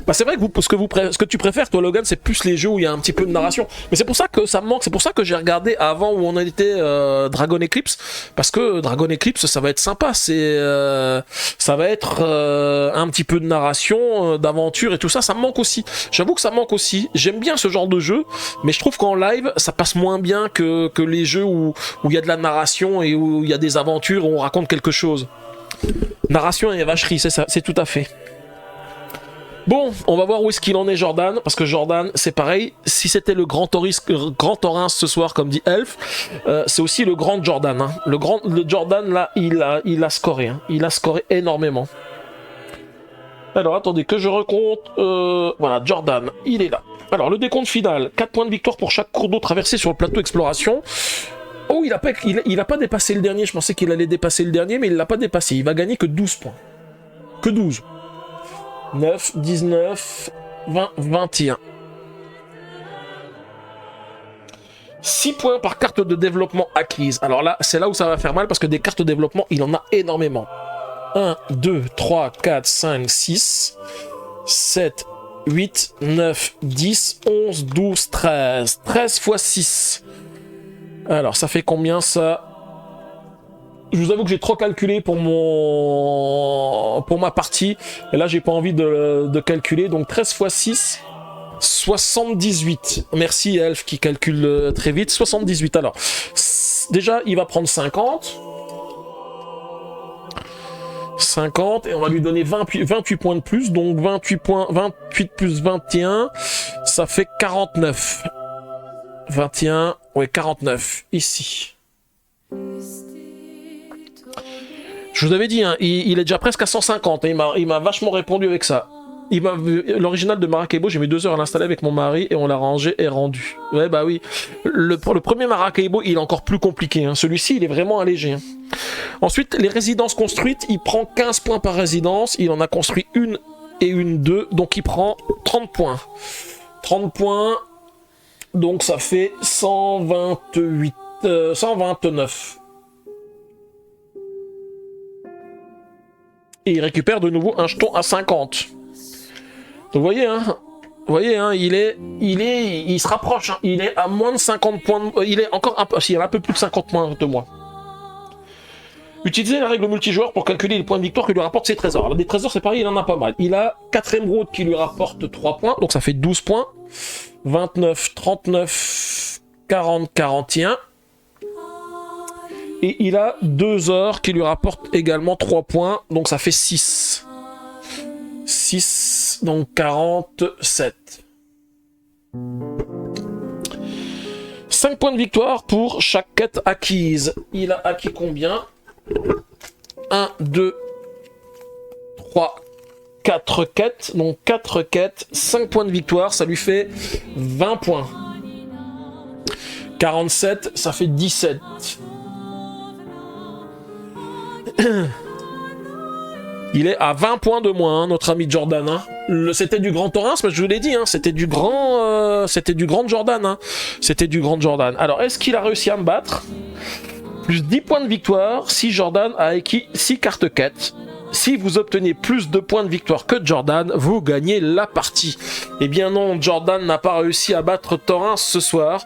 Bah c'est vrai que ce que tu préfères, toi Logan, c'est plus les jeux où il y a un petit peu de narration. Mais c'est pour ça que ça me manque, c'est pour ça que j'ai regardé avant où on était Dragon Eclipse, parce que Dragon Eclipse ça va être sympa, ça va être un petit peu de narration, d'aventure et tout ça, ça me manque aussi. J'avoue que ça me manque aussi. J'aime bien ce genre de jeu, mais je trouve qu'en live ça passe moins bien que les jeux où il y a de la narration et où il y a des aventures, où on raconte quelque chose. Narration et vacherie, c'est ça, c'est tout à fait. Bon, on va voir où est-ce qu'il en est Jordan, parce que Jordan, c'est pareil, si c'était le grand Thorin ce soir, comme dit Elf, c'est aussi le grand Jordan. Hein. Le Jordan, là, il a scoré. Hein. Il a scoré énormément. Alors, attendez, que je recompte. Voilà, Jordan, il est là. Alors, le décompte final, 4 points de victoire pour chaque cours d'eau traversé sur le plateau exploration. Oh, il a pas dépassé le dernier, je pensais qu'il allait dépasser le dernier, mais il l'a pas dépassé. Il va gagner que 12 points. Que 12. 9, 19, 20, 21. 6 points par carte de développement acquise. Alors là, c'est là où ça va faire mal parce que des cartes de développement, il en a énormément. 1, 2, 3, 4, 5, 6, 7, 8, 9, 10, 11, 12, 13. 13 x 6. Alors, ça fait combien ça ? Je vous avoue que j'ai trop calculé pour ma partie. Et là, j'ai pas envie de calculer. Donc 13 x 6, 78. Merci Elf qui calcule très vite. 78. Alors, déjà, il va prendre 50. 50. Et on va lui donner 28 points de plus. Donc 28 plus 21, ça fait 49. 21, ouais, 49. Ici. Je vous avais dit, hein, il est déjà presque à 150, hein, il m'a vachement répondu avec ça. L'original de Maracaibo, j'ai mis 2 heures à l'installer avec mon mari et on l'a rangé et rendu. Ouais, bah oui. Le premier Maracaibo, il est encore plus compliqué. Hein. Celui-ci, il est vraiment allégé. Hein. Ensuite, les résidences construites, il prend 15 points par résidence. Il en a construit une et une 2, donc il prend 30 points. 30 points, donc ça fait 129. Et il récupère de nouveau un jeton à 50. Donc vous voyez, il se rapproche. Hein, il est à moins de 50 points. Il est encore un peu plus de 50 points de moins. Utilisez la règle multijoueur pour calculer les points de victoire que lui rapportent ses trésors. Alors des trésors, c'est pareil, il en a pas mal. Il a 4 émeraudes qui lui rapportent 3 points, donc ça fait 12 points. 29, 39, 40, 41. Et il a 2 ors qui lui rapportent également 3 points, donc ça fait 6. 6, donc 47. 5 points de victoire pour chaque quête acquise. Il a acquis combien ? 1, 2, 3, 4 quêtes. Donc 4 quêtes, 5 points de victoire, ça lui fait 20 points. 47, ça fait 17. Il est à 20 points de moins, hein, notre ami Jordan. Hein. C'était du grand Thorin, mais je vous l'ai dit, hein, c'était du grand Jordan. Hein. C'était du grand Jordan. Alors, est-ce qu'il a réussi à me battre ? Plus 10 points de victoire si Jordan a acquis 6 cartes quêtes. Si vous obtenez plus de points de victoire que Jordan, vous gagnez la partie. Eh bien non, Jordan n'a pas réussi à battre Thorin ce soir.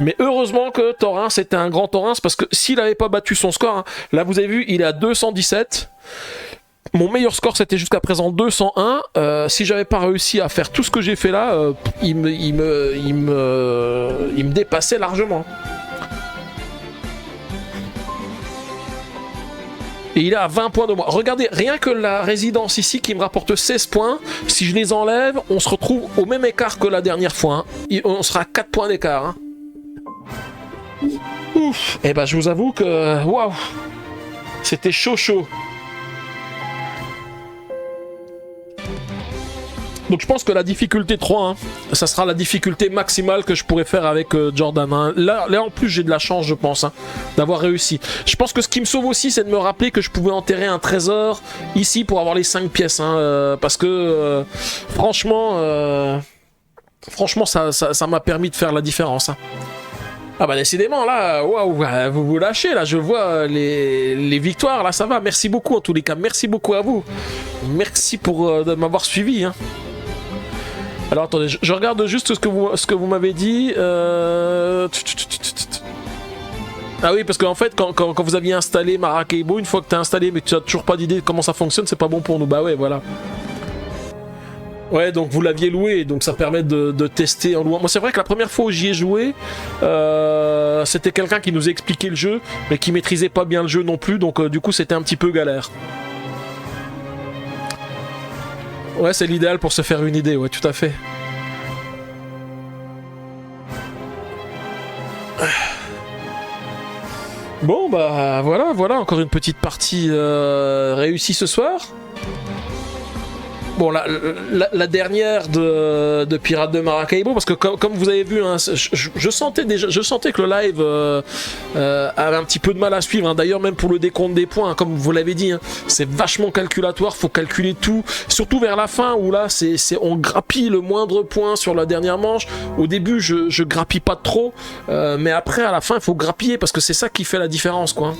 Mais heureusement que Thorin, c'était un grand Thorin, parce que s'il n'avait pas battu son score, hein, là vous avez vu, il est à 217. Mon meilleur score, c'était jusqu'à présent 201. Si j'avais pas réussi à faire tout ce que j'ai fait là, il me dépassait largement. Et il est à 20 points de moi. Regardez, rien que la résidence ici qui me rapporte 16 points, si je les enlève, on se retrouve au même écart que la dernière fois. Hein. On sera à 4 points d'écart. Hein. Ouf. Et ben je vous avoue que waouh, c'était chaud. Donc je pense que la difficulté 3, hein, ça sera la difficulté maximale que je pourrais faire avec Jordan. Hein. Là en plus j'ai de la chance je pense hein, d'avoir réussi. Je pense que ce qui me sauve aussi c'est de me rappeler que je pouvais enterrer un trésor ici pour avoir les 5 pièces. Hein, parce que franchement ça m'a permis de faire la différence. Hein. Ah bah décidément là, waouh, vous vous lâchez là, je vois les victoires là, ça va. Merci beaucoup en tous les cas, merci beaucoup à vous. Merci pour de m'avoir suivi. Hein. Alors attendez, je regarde juste ce que vous m'avez dit. Ah oui, parce qu'en fait, quand vous aviez installé Maracaibo, une fois que tu as installé mais que tu n'as toujours pas d'idée de comment ça fonctionne, c'est pas bon pour nous. Bah ouais, voilà. Ouais, donc vous l'aviez loué, donc ça permet de tester en louant. Moi, c'est vrai que la première fois où j'y ai joué, c'était quelqu'un qui nous expliquait le jeu, mais qui maîtrisait pas bien le jeu non plus, donc du coup, c'était un petit peu galère. Ouais, c'est l'idéal pour se faire une idée, ouais, tout à fait. Bon, bah voilà, encore une petite partie réussie ce soir. Bon, la dernière de Pirates de Maracaibo, parce que comme vous avez vu, hein, je sentais que le live avait un petit peu de mal à suivre. Hein. D'ailleurs, même pour le décompte des points, hein, comme vous l'avez dit, hein, c'est vachement calculatoire. Faut calculer tout, surtout vers la fin où là, on grappille le moindre point sur la dernière manche. Au début, je grappille pas trop, mais après, à la fin, il faut grappiller parce que c'est ça qui fait la différence, quoi.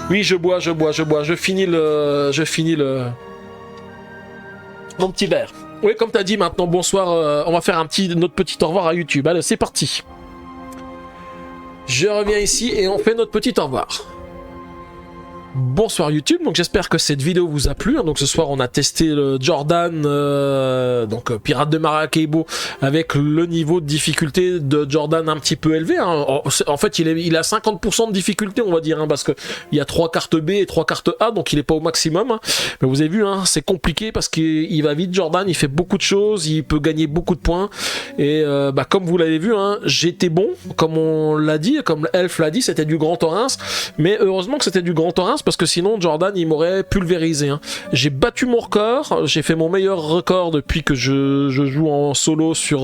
Oui, je bois. Je finis mon petit verre. Oui, comme t'as dit maintenant, bonsoir, on va faire notre petit au revoir à YouTube. Allez, c'est parti. Je reviens ici et on fait notre petit au revoir. Bonsoir YouTube, donc j'espère que cette vidéo vous a plu. Hein. Donc ce soir on a testé le Jordan, Pirate de Maracaibo, avec le niveau de difficulté de Jordan un petit peu élevé. Hein. En fait il a 50% de difficulté on va dire, hein, parce que il y a 3 cartes B et 3 cartes A, donc il est pas au maximum. Hein. Mais vous avez vu, hein, c'est compliqué parce qu'il va vite Jordan, il fait beaucoup de choses, il peut gagner beaucoup de points. Et comme vous l'avez vu, hein, j'étais bon, comme on l'a dit, comme Elf l'a dit, c'était du Grand Torrens. Mais heureusement que c'était du Grand Torrens, parce que sinon Jordan il m'aurait pulvérisé. Hein. J'ai battu mon record, j'ai fait mon meilleur record depuis que je joue en solo sur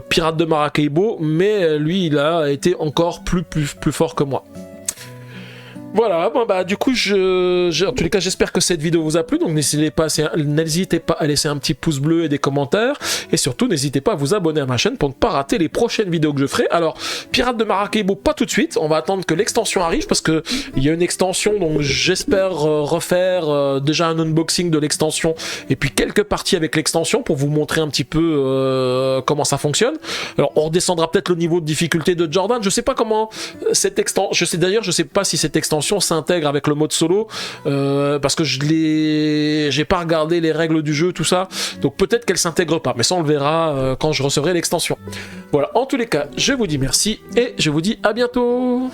Pirate de Maracaibo, mais lui il a été encore plus fort que moi. Voilà, bon bah du coup en tous les cas j'espère que cette vidéo vous a plu, donc n'hésitez pas à laisser un petit pouce bleu et des commentaires, et surtout n'hésitez pas à vous abonner à ma chaîne pour ne pas rater les prochaines vidéos que je ferai. Alors Pirate de Maracaibo pas tout de suite, on va attendre que l'extension arrive parce que il y a une extension, donc j'espère refaire déjà un unboxing de l'extension et puis quelques parties avec l'extension pour vous montrer un petit peu comment ça fonctionne. Alors on redescendra peut-être le niveau de difficulté de Jordan, je sais pas comment cette extension, je sais pas si cette extension s'intègre avec le mode solo, parce que j'ai pas regardé les règles du jeu, tout ça, donc peut-être qu'elle s'intègre pas, mais ça on le verra quand je recevrai l'extension. Voilà, en tous les cas, je vous dis merci et je vous dis à bientôt.